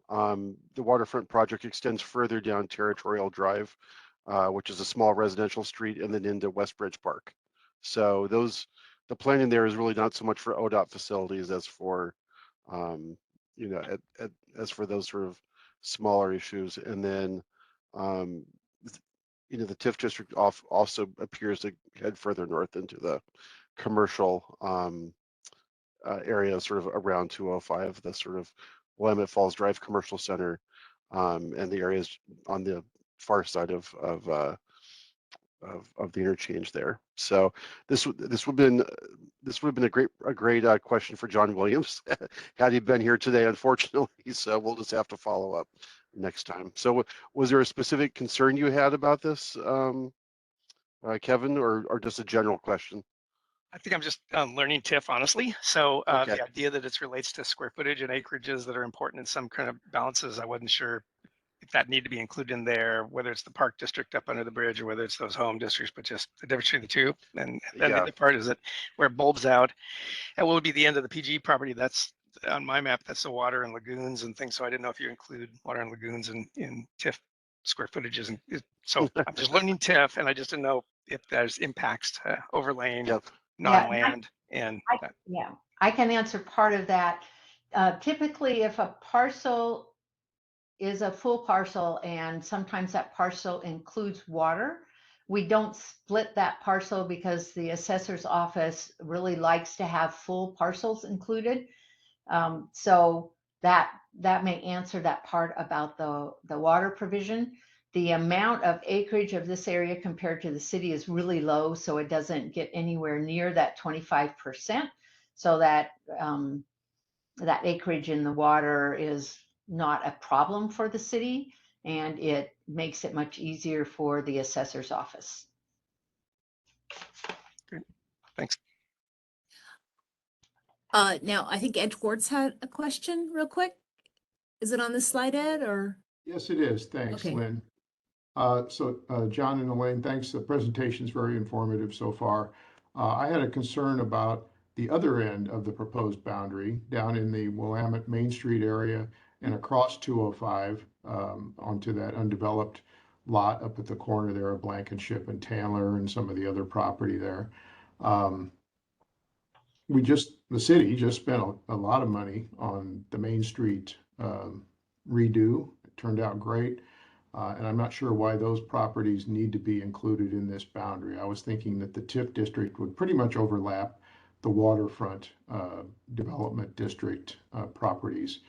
Speaker 4: the waterfront project extends further down Territorial Drive, which is a small residential street, and then into West Bridge Park. So the planning there is really not so much for ODOT facilities as for, you know, as for those sort of smaller issues. And then, you know, the TIF district also appears to head further north into the commercial area, sort of around 205, the sort of Willamette Falls Drive Commercial Center, and the areas on the far side of the interchange there. So this would have been a great question for John Williams had he been here today, unfortunately. So we'll just have to follow up next time. So was there a specific concern you had about this, Kevin, or just a general question?
Speaker 15: I think I'm just learning TIF, honestly. So
Speaker 4: Okay.
Speaker 15: the idea that it relates to square footage and acreages that are important in some kind of balances, I wasn't sure if that need to be included in there, whether it's the park district up under the bridge or whether it's those home districts, but just the difference between the two. And then the other part is that where it bulbs out, and what would be the end of the PG property, that's on my map, that's the water and lagoons and things. So I didn't know if you include water and lagoons in TIF square footages. And so I'm just learning TIF, and I just didn't know if there's impacts to overlaying, non-land, and that.
Speaker 1: Yeah, I can answer part of that. Typically, if a parcel is a full parcel, and sometimes that parcel includes water. We don't split that parcel because the assessor's office really likes to have full parcels included. So that may answer that part about the water provision. The amount of acreage of this area compared to the city is really low, so it doesn't get anywhere near that 25%. So that that acreage in the water is not a problem for the city, and it makes it much easier for the assessor's office.
Speaker 15: Great. Thanks.
Speaker 14: Now I think Ed Schwartz had a question real quick. Is it on this slide, Ed, or?
Speaker 2: Yes, it is. Thanks,
Speaker 14: Okay.
Speaker 2: Lynn. John and Elaine, thanks. The presentation is very informative so far. I had a concern about the other end of the proposed boundary down in the Willamette Main Street area and across 205 onto that undeveloped lot up at the corner there of Blankenship and Taylor and some of the other property there. The city just spent a lot of money on the Main Street redo. It turned out great. And I'm not sure why those properties need to be included in this boundary. I was thinking that the TIF district would pretty much overlap the waterfront development district properties.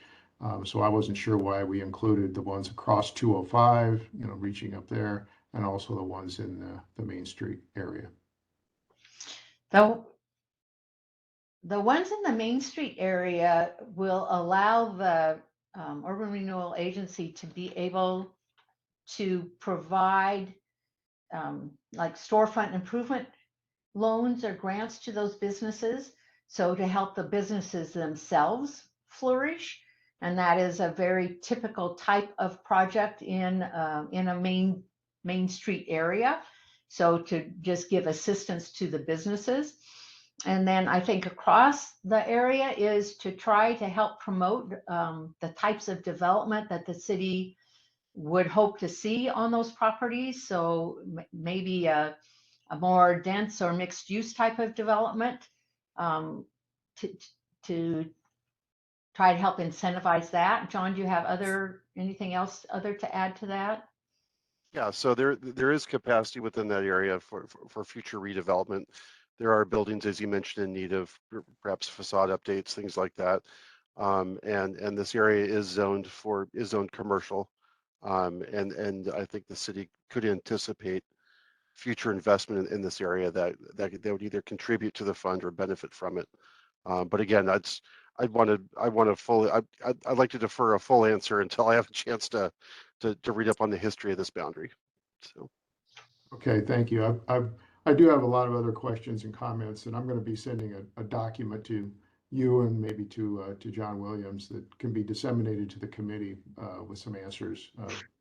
Speaker 2: So I wasn't sure why we included the ones across 205, reaching up there, and also the ones in the Main Street area.
Speaker 1: The ones in the Main Street area will allow the Urban Renewal Agency to be able to provide like storefront improvement loans or grants to those businesses, so to help the businesses themselves flourish. And that is a very typical type of project in a main street area. So to just give assistance to the businesses. And then I think across the area is to try to help promote the types of development that the city would hope to see on those properties. So maybe a more dense or mixed use type of development to try to help incentivize that. John, do you have anything else to add to that?
Speaker 4: Yeah, so there is capacity within that area for future redevelopment. There are buildings, as you mentioned, in need of perhaps facade updates, things like that. And this area is zoned commercial. And I think the city could anticipate future investment in this area that would either contribute to the fund or benefit from it. But again, I'd like to defer a full answer until I have a chance to read up on the history of this boundary. So.
Speaker 2: Okay, thank you. I do have a lot of other questions and comments, and I'm going to be sending a document to you and maybe to John Williams that can be disseminated to the committee with some answers.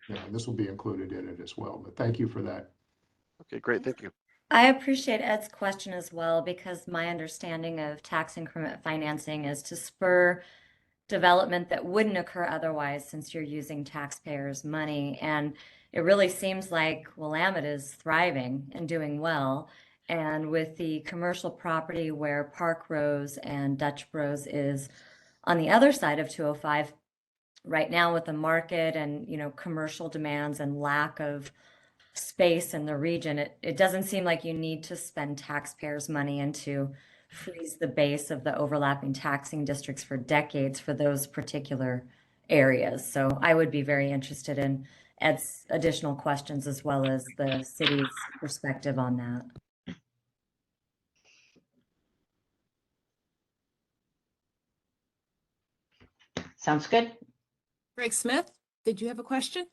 Speaker 2: And this will be included in it as well. But thank you for that.
Speaker 4: Okay, great. Thank you.
Speaker 8: I appreciate Ed's question as well, because my understanding of tax increment financing is to spur development that wouldn't occur otherwise, since you're using taxpayers' money. And it really seems like Willamette is thriving and doing well. And with the commercial property where Park Rose and Dutch Bros is on the other side of 205, right now with the market and commercial demands and lack of space in the region, it doesn't seem like you need to spend taxpayers' money and to freeze the base of the overlapping taxing districts for decades for those particular areas. So I would be very interested in Ed's additional questions as well as the city's perspective on that.
Speaker 1: Sounds good.
Speaker 14: Greg Smith, did you have a question?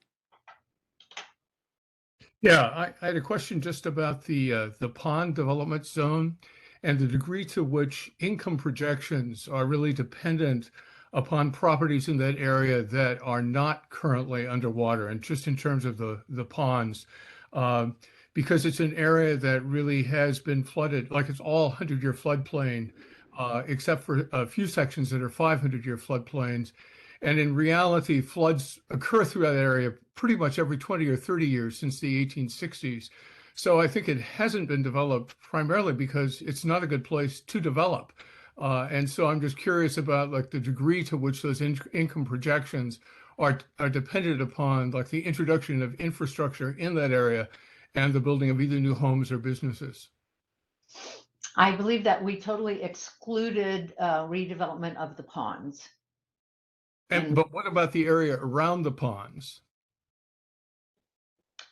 Speaker 9: Yeah, I had a question just about the pond development zone and the degree to which income projections are really dependent upon properties in that area that are not currently underwater, and just in terms of the ponds, because it's an area that really has been flooded, like it's all 100-year floodplain, except for a few sections that are 500-year floodplains. And in reality, floods occur through that area pretty much every 20 or 30 years since the 1860s. So I think it hasn't been developed primarily because it's not a good place to develop. And so I'm just curious about like the degree to which those income projections are dependent upon like the introduction of infrastructure in that area and the building of either new homes or businesses?
Speaker 1: I believe that we totally excluded redevelopment of the ponds.
Speaker 9: But what about the area around the ponds,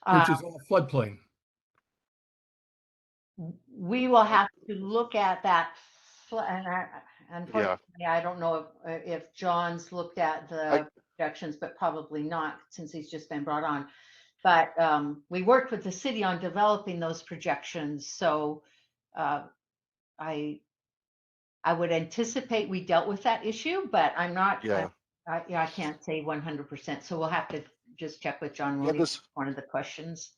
Speaker 9: which
Speaker 1: Uh,
Speaker 9: is all floodplain?
Speaker 1: we will have to look at that. And
Speaker 4: Yeah,
Speaker 1: unfortunately, I don't know if John's looked at the projections, but probably not since he's just been brought on. But we worked with the city on developing those projections. So I would anticipate we dealt with that issue, but I'm not,
Speaker 4: yeah,
Speaker 1: I can't say 100%. So we'll have to just check with John
Speaker 4: yeah.
Speaker 1: Williams, one of the questions.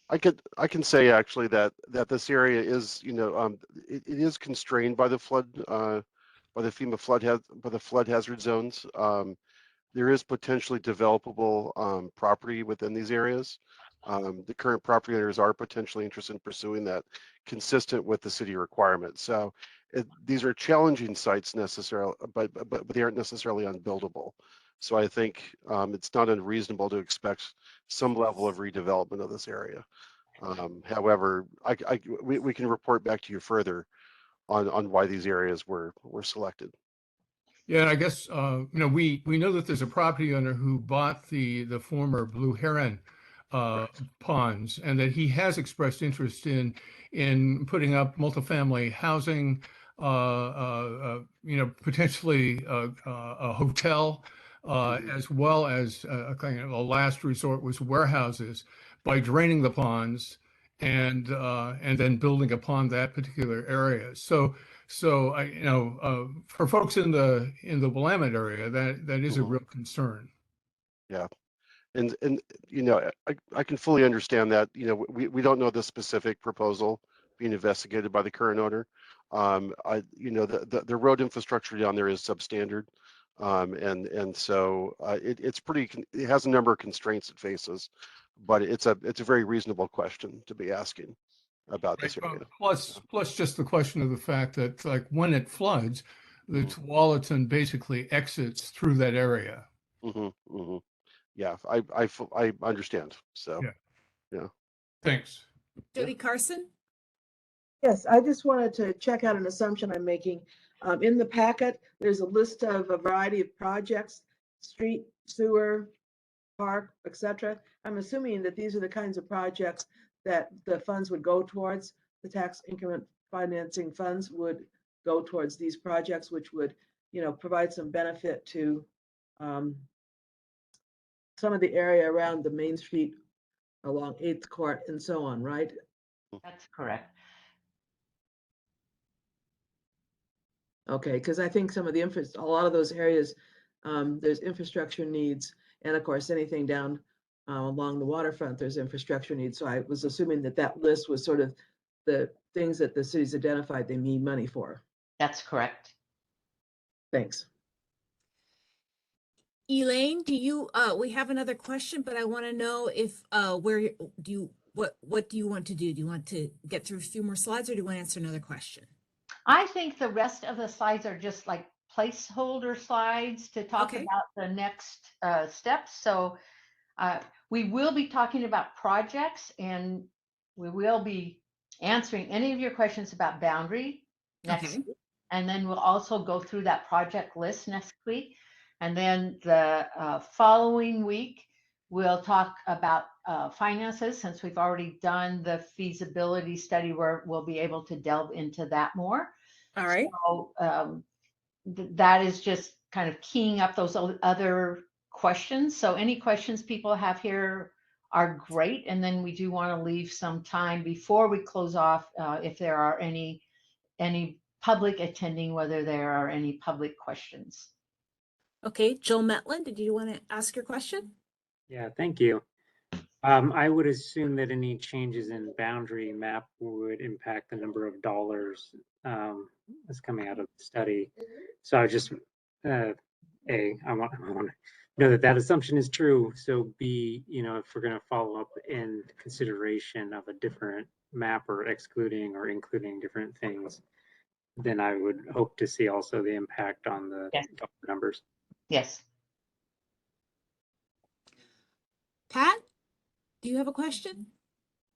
Speaker 4: I can say actually that this area is, it is constrained by the flood, by the FEMA flood hazard zones. There is potentially developable property within these areas. The current property owners are potentially interested in pursuing that, consistent with the city requirements. So these are challenging sites necessarily, but they aren't necessarily unbuildable. So I think it's not unreasonable to expect some level of redevelopment of this area. However, we can report back to you further on why these areas were selected.
Speaker 9: Yeah, and I guess we know that there's a property owner who bought the former Blue Heron ponds, and that he has expressed interest in putting up multifamily housing, potentially a hotel, as well as a kind of a last resort was warehouses, by draining the ponds and then building upon that particular area. So for folks in the Willamette area, that is a real concern.
Speaker 4: Yeah. And I can fully understand that. We don't know the specific proposal being investigated by the current owner. The road infrastructure down there is substandard, and so it has a number of constraints it faces, but it's a very reasonable question to be asking about this area.
Speaker 9: Plus just the question of the fact that, like, when it floods, the Tualatin basically exits through that area.
Speaker 4: Yeah, I understand. So, yeah.
Speaker 9: Thanks.
Speaker 14: Jody Carson?
Speaker 6: Yes, I just wanted to check out an assumption I'm making. In the packet, there's a list of a variety of projects, street, sewer, park, etc. I'm assuming that these are the kinds of projects that the funds would go towards. The tax increment financing funds would go towards these projects, which would, provide some benefit to some of the area around the Main Street along 8th Court and so on, right?
Speaker 1: That's correct.
Speaker 6: Okay, because I think some of the a lot of those areas, there's infrastructure needs, and of course, anything down along the waterfront, there's infrastructure needs. So I was assuming that list was sort of the things that the city's identified they need money for.
Speaker 1: That's correct.
Speaker 6: Thanks.
Speaker 14: Elaine, we have another question, but I want to know if, what do you want to do? Do you want to get through a few more slides, or do you want to answer another question?
Speaker 1: I think the rest of the slides are just like placeholder slides to talk about the next steps. So we will be talking about projects, and we will be answering any of your questions about boundary next week. And then we'll also go through that project list next week. And then the following week, we'll talk about finances, since we've already done the feasibility study, where we'll be able to delve into that more.
Speaker 14: All right.
Speaker 1: So that is just kind of keying up those other questions. So any questions people have here are great. And then we do want to leave some time before we close off, if there are any public attending, whether there are any public questions.
Speaker 14: Okay, Joel Metlin, did you want to ask your question?
Speaker 3: Yeah, thank you. I would assume that any changes in boundary map would impact the number of dollars that's coming out of the study. So I just, I want to know that assumption is true. So B, if we're going to follow up in consideration of a different map, or excluding or including different things, then I would hope to see also the impact on the dollar numbers.
Speaker 1: Yes.
Speaker 14: Pat, do you have a question?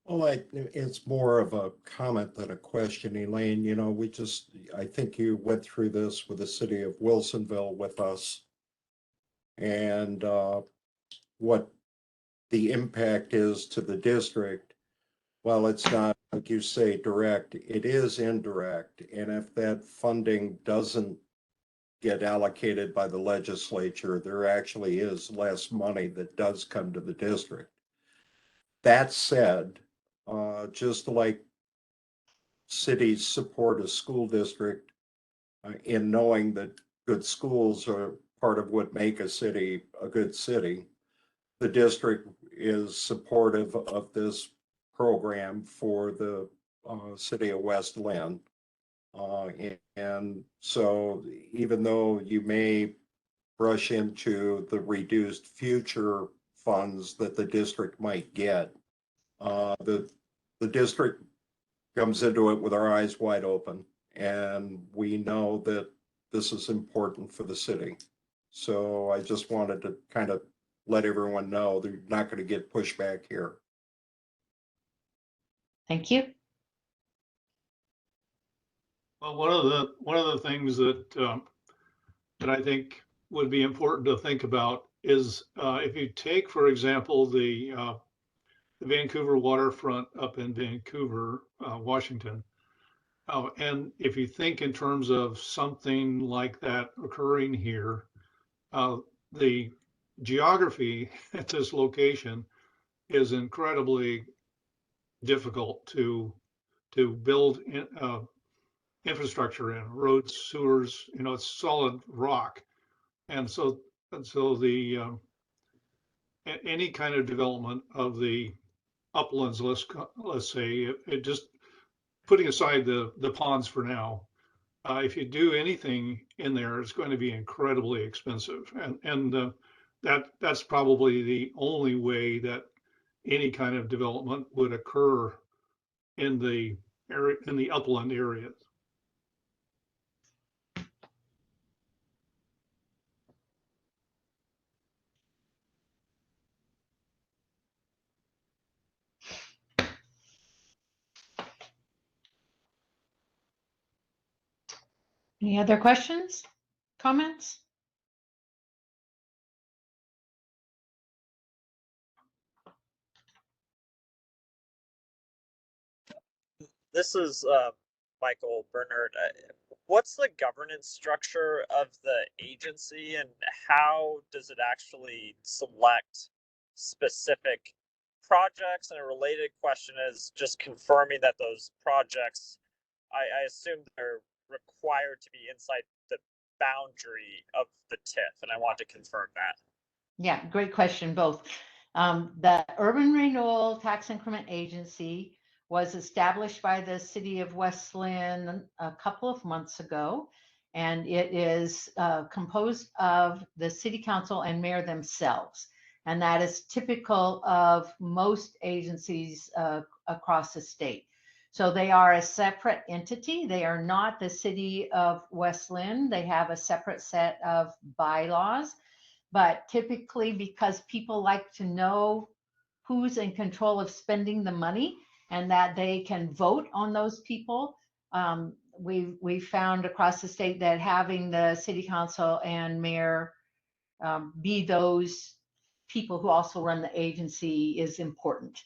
Speaker 7: Well, it's more of a comment than a question, Elaine. You know, I think you went through this with the city of Wilsonville with us. And what the impact is to the district. While it's not, like you say, direct, it is indirect. And if that funding doesn't get allocated by the legislature, there actually is less money that does come to the district. That said, just like cities support a school district in knowing that good schools are part of what make a city a good city, the district is supportive of this program for the city of West Linn. And so even though you may brush into the reduced future funds that the district might get, the district comes into it with our eyes wide open, and we know that this is important for the city. So I just wanted to kind of let everyone know they're not going to get pushback here.
Speaker 1: Thank you.
Speaker 10: Well, one of the things that that I think would be important to think about is if you take, for example, the Vancouver waterfront up in Vancouver, Washington, and if you think in terms of something like that occurring here, the geography at this location is incredibly difficult to build infrastructure in, roads, sewers. You know, it's solid rock, and so the any kind of development of the uplands, let's say, it just putting aside the ponds for now, if you do anything in there, it's going to be incredibly expensive, and that's probably the only way that any kind of development would occur in the area, in the upland areas.
Speaker 1: Any other questions, comments?
Speaker 11: This is Michael Bernard. What's the governance structure of the agency, and how does it actually select specific projects? And a related question is just confirming that those projects, I assume they're required to be inside the boundary of the TIF, and I want to confirm that.
Speaker 1: Yeah, great question, both. The Urban Renewal Tax Increment Agency was established by the city of West Linn a couple of months ago, and it is composed of the city council and mayor themselves. And that is typical of most agencies across the state. So they are a separate entity. They are not the city of West Linn. They have a separate set of bylaws. But typically, because people like to know who's in control of spending the money and that they can vote on those people, we found across the state that having the city council and mayor be those people who also run the agency is important.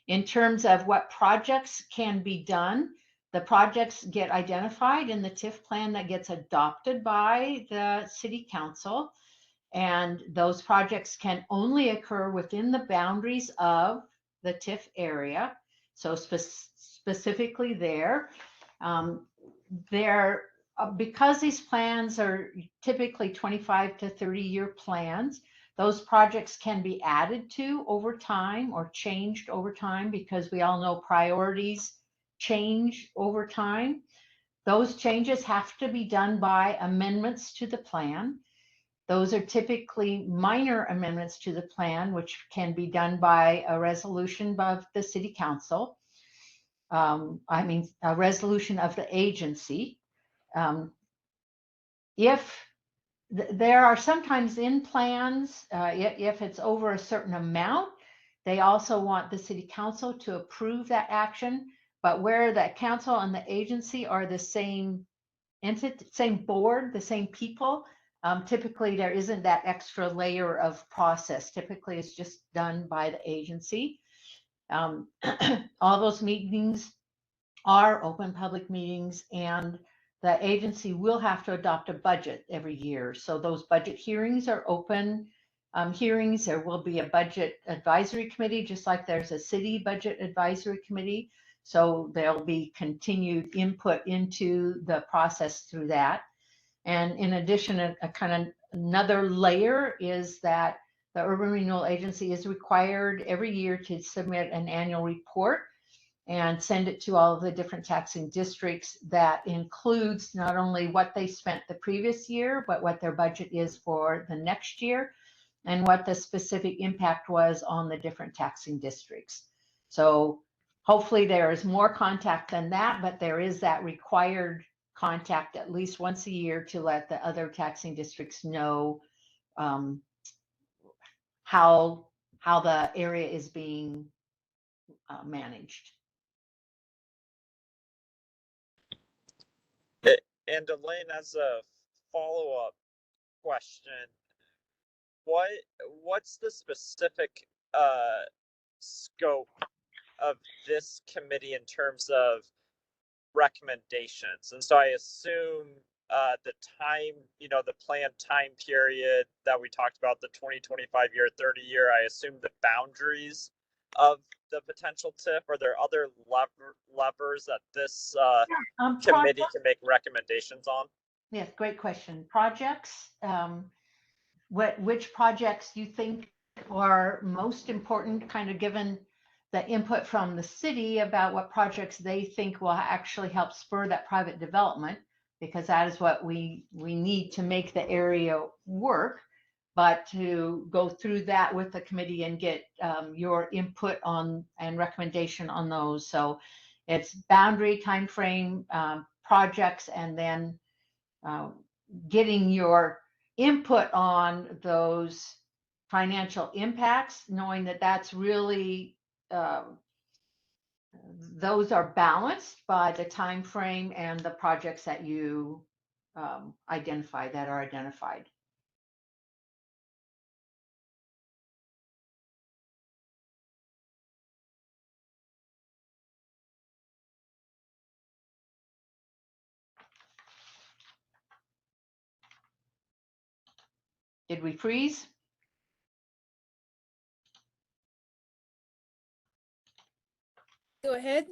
Speaker 1: In terms of what projects can be done, the projects get identified in the TIF plan that gets adopted by the city council. And those projects can only occur within the boundaries of the TIF area. So specifically there, because these plans are typically 25 to 30-year plans, those projects can be added to over time or changed over time, because we all know priorities change over time. Those changes have to be done by amendments to the plan. Those are typically minor amendments to the plan, which can be done by a resolution of the city council. A resolution of the agency. If there are sometimes in plans, if it's over a certain amount, they also want the city council to approve that action. But where the council and the agency are the same entity, same board, the same people, typically there isn't that extra layer of process. Typically it's just done by the agency. All those meetings are open public meetings, and the agency will have to adopt a budget every year. So those budget hearings are open hearings. There will be a budget advisory committee, just like there's a city budget advisory committee. So there'll be continued input into the process through that. And in addition, a kind of another layer is that the Urban Renewal Agency is required every year to submit an annual report and send it to all of the different taxing districts. That includes not only what they spent the previous year, but what their budget is for the next year and what the specific impact was on the different taxing districts. So hopefully there is more contact than that, but there is that required contact at least once a year to let the other taxing districts know how the area is being managed.
Speaker 11: And Elaine, as a follow-up question, what's the specific scope of this committee in terms of recommendations? And so I assume the time, the planned time period that we talked about, the 2025 year, 30 year, I assume the boundaries of the potential TIF. Are there other levers that this committee can make recommendations on?
Speaker 1: Yes, great question. Projects, which projects you think are most important, kind of given the input from the city about what projects they think will actually help spur that private development, because that is what we need to make the area work. But to go through that with the committee and get your input on and recommendation on those. So it's boundary, timeframe, projects, and then getting your input on those financial impacts, knowing that that's really those are balanced by the time frame and the projects that you identify that are identified. Did we freeze?
Speaker 14: Go ahead,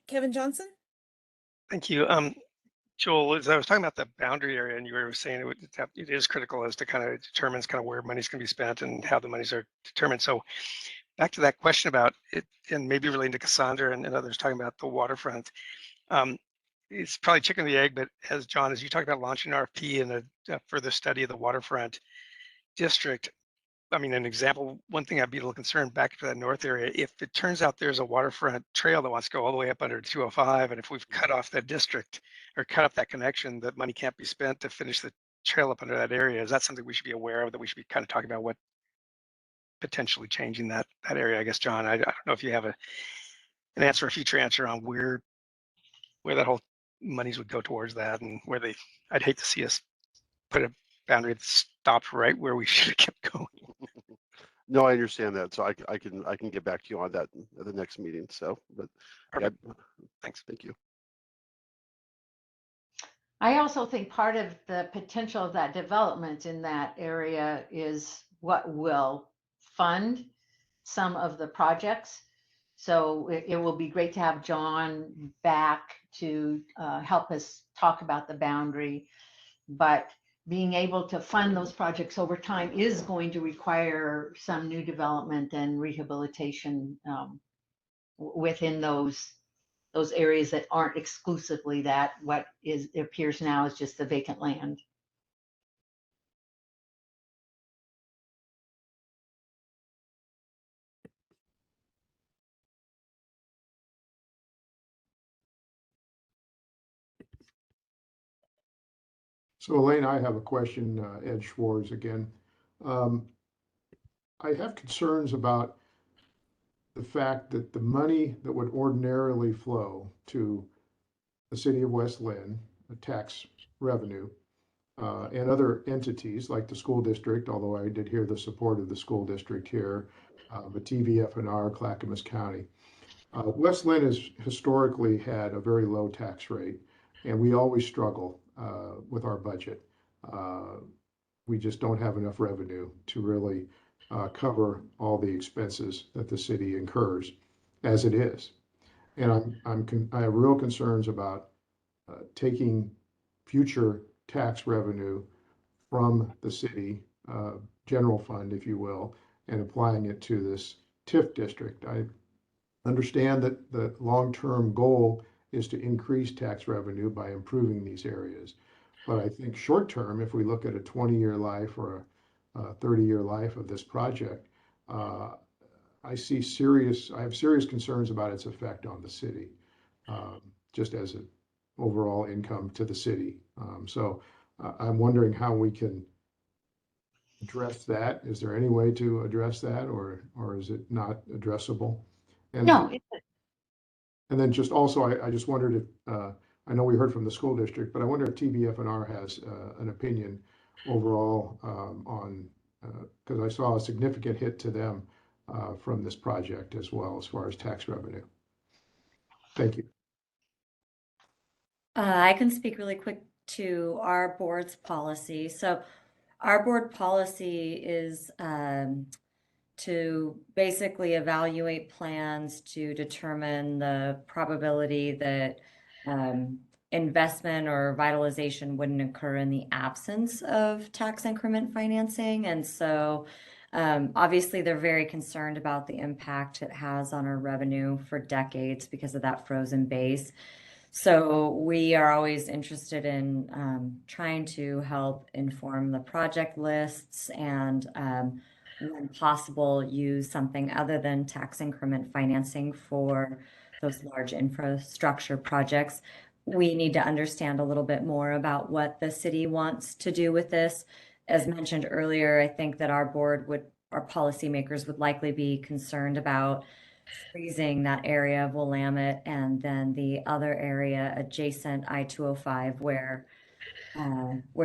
Speaker 14: Kevin Johnson.
Speaker 15: Thank you. Joel, as I was talking about the boundary area, and you were saying it is critical as to kind of determines kind of where money's going to be spent and how the monies are determined. So back to that question about it, and maybe relating to Cassandra and others talking about the waterfront. It's probably chicken or the egg, but as John, as you talked about launching RFP and a further study of the waterfront district, I mean, an example, one thing I'd be a little concerned back to that north area, if it turns out there's a waterfront trail that wants to go all the way up under 205, and if we've cut off that district or cut off that connection, that money can't be spent to finish the trail up under that area. Is that something we should be aware of, that we should be kind of talking about what potentially changing that area? I guess, John, I don't know if you have an answer, a future answer on where that whole monies would go towards that, and where I'd hate to see us put a boundary that stopped right where we should have kept going.
Speaker 4: No, I understand that. So I can get back to you on that at the next meeting. So, but yeah, thanks. Thank you.
Speaker 1: I also think part of the potential of that development in that area is what will fund some of the projects. So it will be great to have John back to help us talk about the boundary, but being able to fund those projects over time is going to require some new development and rehabilitation within those areas that aren't exclusively that what appears now is just the vacant land.
Speaker 2: So Elaine, I have a question, Ed Schwartz again. I have concerns about the fact that the money that would ordinarily flow to the city of West Linn, a tax revenue, and other entities like the school district, although I did hear the support of the school district here, the TVF&R, Clackamas County. West Linn has historically had a very low tax rate, and we always struggle with our budget. We just don't have enough revenue to really cover all the expenses that the city incurs as it is. And I have real concerns about taking future tax revenue from the city general fund, if you will, and applying it to this TIF district. I understand that the long-term goal is to increase tax revenue by improving these areas. But I think short-term, if we look at a 20-year life or a 30-year life of this project, I have serious concerns about its effect on the city, just as an overall income to the city. So I'm wondering how we can address that. Is there any way to address that, or is it not addressable? And
Speaker 1: No,
Speaker 2: and then just also, I just wondered if, I know we heard from the school district, but I wonder if TBF&R has an opinion overall on, because I saw a significant hit to them from this project as well as far as tax revenue. Thank you.
Speaker 8: I can speak really quick to our board's policy. So our board policy is to basically evaluate plans to determine the probability that investment or vitalization wouldn't occur in the absence of tax increment financing. And so obviously they're very concerned about the impact it has on our revenue for decades because of that frozen base. So we are always interested in trying to help inform the project lists and when possible, use something other than tax increment financing for those large infrastructure projects. We need to understand a little bit more about what the city wants to do with this. As mentioned earlier, I think that our policymakers would likely be concerned about freezing that area of Willamette and then the other area adjacent I-205 where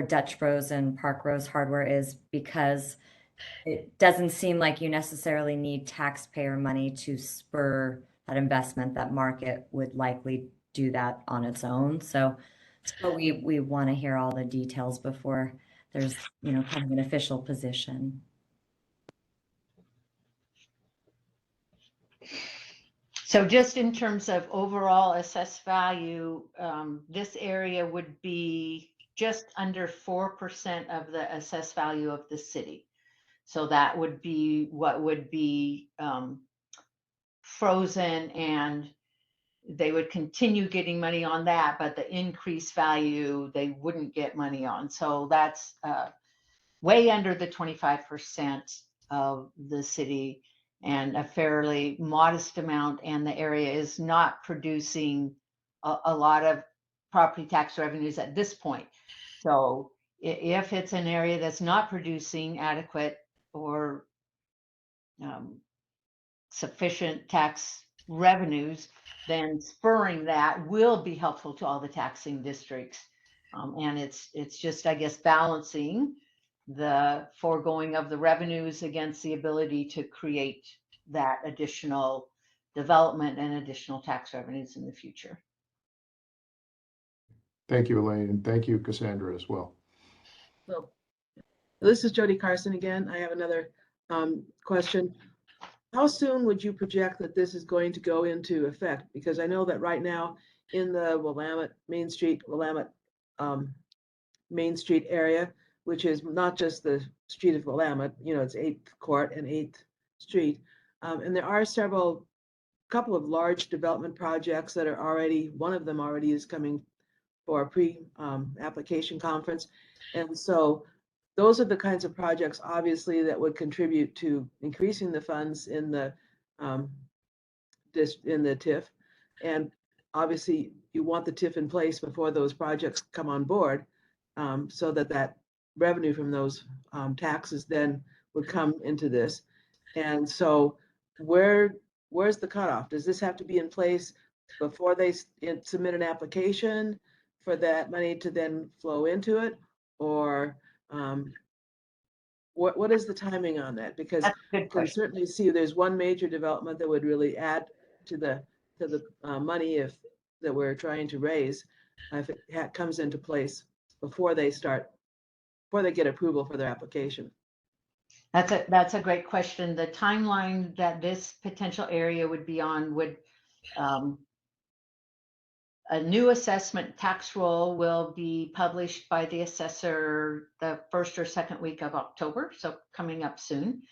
Speaker 8: Dutch Bros and Park Rose Hardware is, because it doesn't seem like you necessarily need taxpayer money to spur that investment. That market would likely do that on its own. So we want to hear all the details before there's, kind of an official position.
Speaker 1: So just in terms of overall assessed value, this area would be just under 4% of the assessed value of the city. So that would be what would be frozen, and they would continue getting money on that, but the increased value they wouldn't get money on. So that's way under the 25% of the city, and a fairly modest amount, and the area is not producing a lot of property tax revenues at this point. So if it's an area that's not producing adequate or sufficient tax revenues, then spurring that will be helpful to all the taxing districts. And it's just, I guess, balancing the foregoing of the revenues against the ability to create that additional development and additional tax revenues in the future.
Speaker 2: Thank you, Elaine, and thank you, Cassandra, as well.
Speaker 6: So this is Jody Carson again. I have another question. How soon would you project that this is going to go into effect? Because I know that right now in the Willamette Main Street area, which is not just the street of Willamette, it's 8th Court and 8th Street. And there are couple of large development projects that are already, one of them already is coming for a pre-application conference. And so those are the kinds of projects, obviously, that would contribute to increasing the funds in the TIF. And obviously, you want the TIF in place before those projects come on board. so that that revenue from those taxes then would come into this. And so where's the cutoff? Does this have to be in place before they submit an application for that money to then flow into it? Or what is the timing on that? Because
Speaker 1: That's a good
Speaker 6: you can
Speaker 1: question.
Speaker 6: certainly see there's one major development that would really add to the money that we're trying to raise if it comes into place before they get approval for their application.
Speaker 1: That's a great question. The timeline that this potential area would be on would a new assessment tax roll will be published by the assessor the first or second week of October, so coming up soon.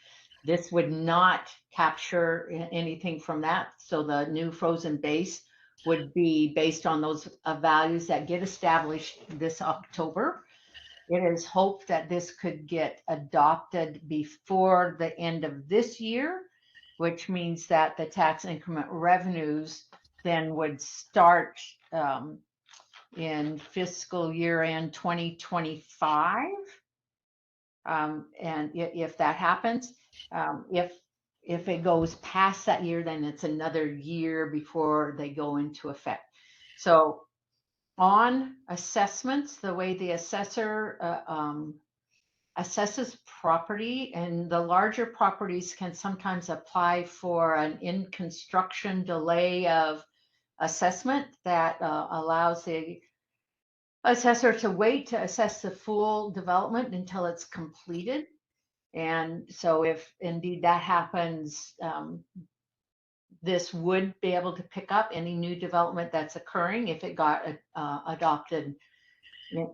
Speaker 1: This would not capture anything from that. So the new frozen base would be based on those values that get established this October. It is hoped that this could get adopted before the end of this year, which means that the tax increment revenues then would start in fiscal year end 2025. And if that happens, if it goes past that year, then it's another year before they go into effect. So on assessments, the way the assessor assesses property, and the larger properties can sometimes apply for an in construction delay of assessment that allows the assessor to wait to assess the full development until it's completed. And so if indeed that happens, this would be able to pick up any new development that's occurring if it got adopted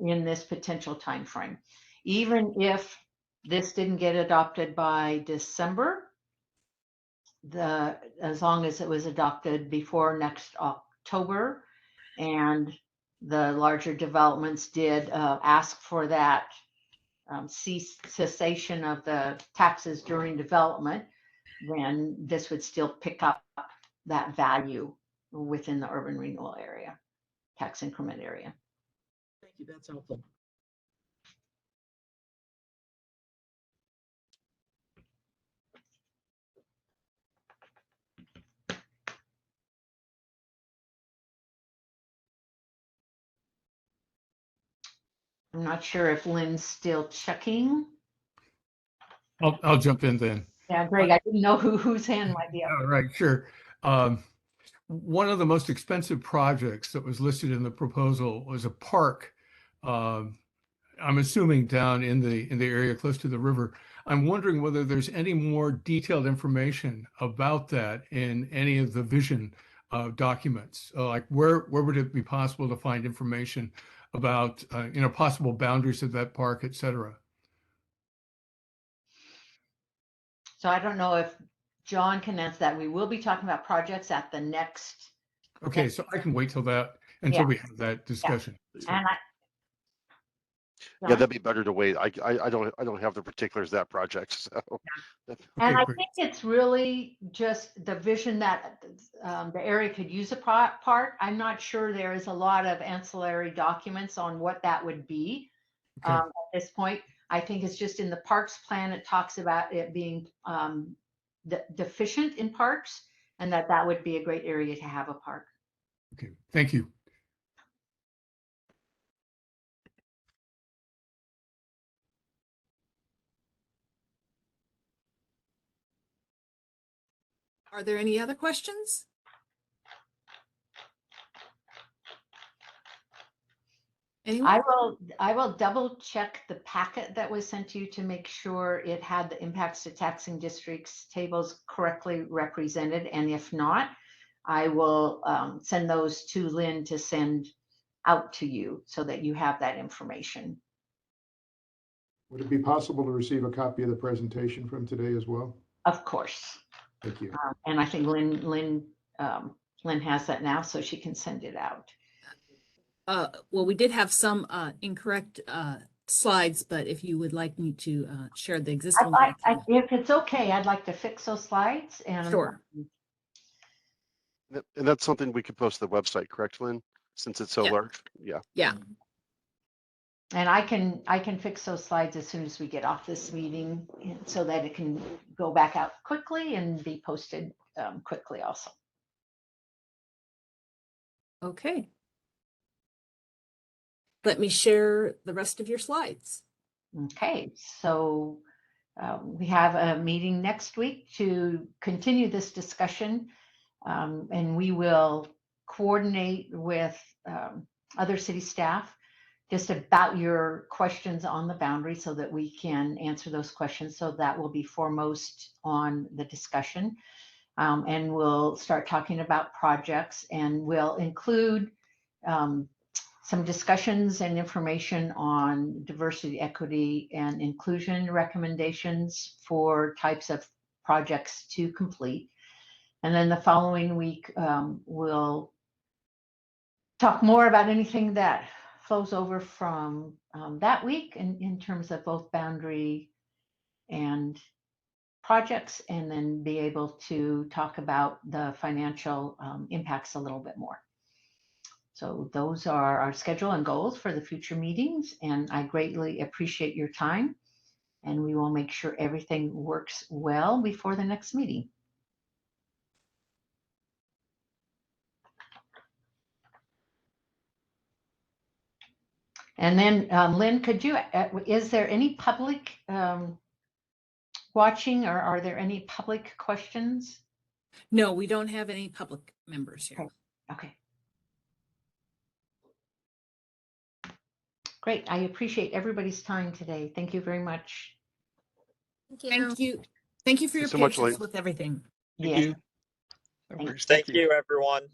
Speaker 1: in this potential time frame. Even if this didn't get adopted by December, as long as it was adopted before next October, and the larger developments did ask for that cessation of the taxes during development, then this would still pick up that value within the urban renewal area, tax increment area.
Speaker 6: Thank you, that's helpful.
Speaker 1: I'm not sure if Lynn's still checking.
Speaker 9: I'll jump in then.
Speaker 1: Yeah, Greg, I didn't know whose hand might be up.
Speaker 9: All right, sure. One of the most expensive projects that was listed in the proposal was a park. I'm assuming down in the area close to the river. I'm wondering whether there's any more detailed information about that in any of the vision documents. Like where would it be possible to find information about possible boundaries of that park, et cetera?
Speaker 1: So I don't know if John can answer that. We will be talking about projects at the next.
Speaker 9: Okay, so I can wait till until we have that discussion.
Speaker 1: Yeah. And
Speaker 4: yeah, that'd be better to wait. I don't have the particulars of that project. So.
Speaker 1: And I think it's really just the vision that the area could use a park. I'm not sure there is a lot of ancillary documents on what that would be at this point. I think it's just in the parks plan, it talks about it being deficient in parks, and that would be a great area to have a park.
Speaker 9: Okay, thank you.
Speaker 14: Are there any other questions? Anyone?
Speaker 1: I will double check the packet that was sent to you to make sure it had the impacts to taxing districts tables correctly represented. And if not, I will send those to Lynn to send out to you so that you have that information.
Speaker 2: Would it be possible to receive a copy of the presentation from today as well?
Speaker 1: Of course.
Speaker 2: Thank you.
Speaker 1: And I think Lynn has that now, so she can send it out.
Speaker 14: Well, we did have some incorrect slides, but if you would like me to share the existing.
Speaker 1: If it's okay, I'd like to fix those slides. And
Speaker 14: sure.
Speaker 4: And that's something we could post to the website, correct, Lynn? Since it's so large? Yeah.
Speaker 14: Yeah.
Speaker 1: And I can fix those slides as soon as we get off this meeting so that it can go back out quickly and be posted quickly also.
Speaker 14: Okay. Let me share the rest of your slides.
Speaker 1: Okay, so we have a meeting next week to continue this discussion, and we will coordinate with other city staff just about your questions on the boundary so that we can answer those questions. So that will be foremost on the discussion. And we'll start talking about projects, and we'll include some discussions and information on diversity, equity, and inclusion recommendations for types of projects to complete. And then the following week, we'll talk more about anything that flows over from that week in terms of both boundary and projects, and then be able to talk about the financial impacts a little bit more. So those are our schedule and goals for the future meetings, and I greatly appreciate your time, and we will make sure everything works well before the next meeting. And then Lynn, could you, is there any public watching, or are there any public questions?
Speaker 14: No, we don't have any public members here.
Speaker 1: Okay. Great. I appreciate everybody's time today. Thank you very much.
Speaker 12: Thank you.
Speaker 14: Thank you. Thank you for your
Speaker 4: so much,
Speaker 14: patience
Speaker 4: Linn.
Speaker 14: with everything.
Speaker 10: Thank
Speaker 1: Yes.
Speaker 10: you.
Speaker 15: No worries.
Speaker 11: Thank you, everyone.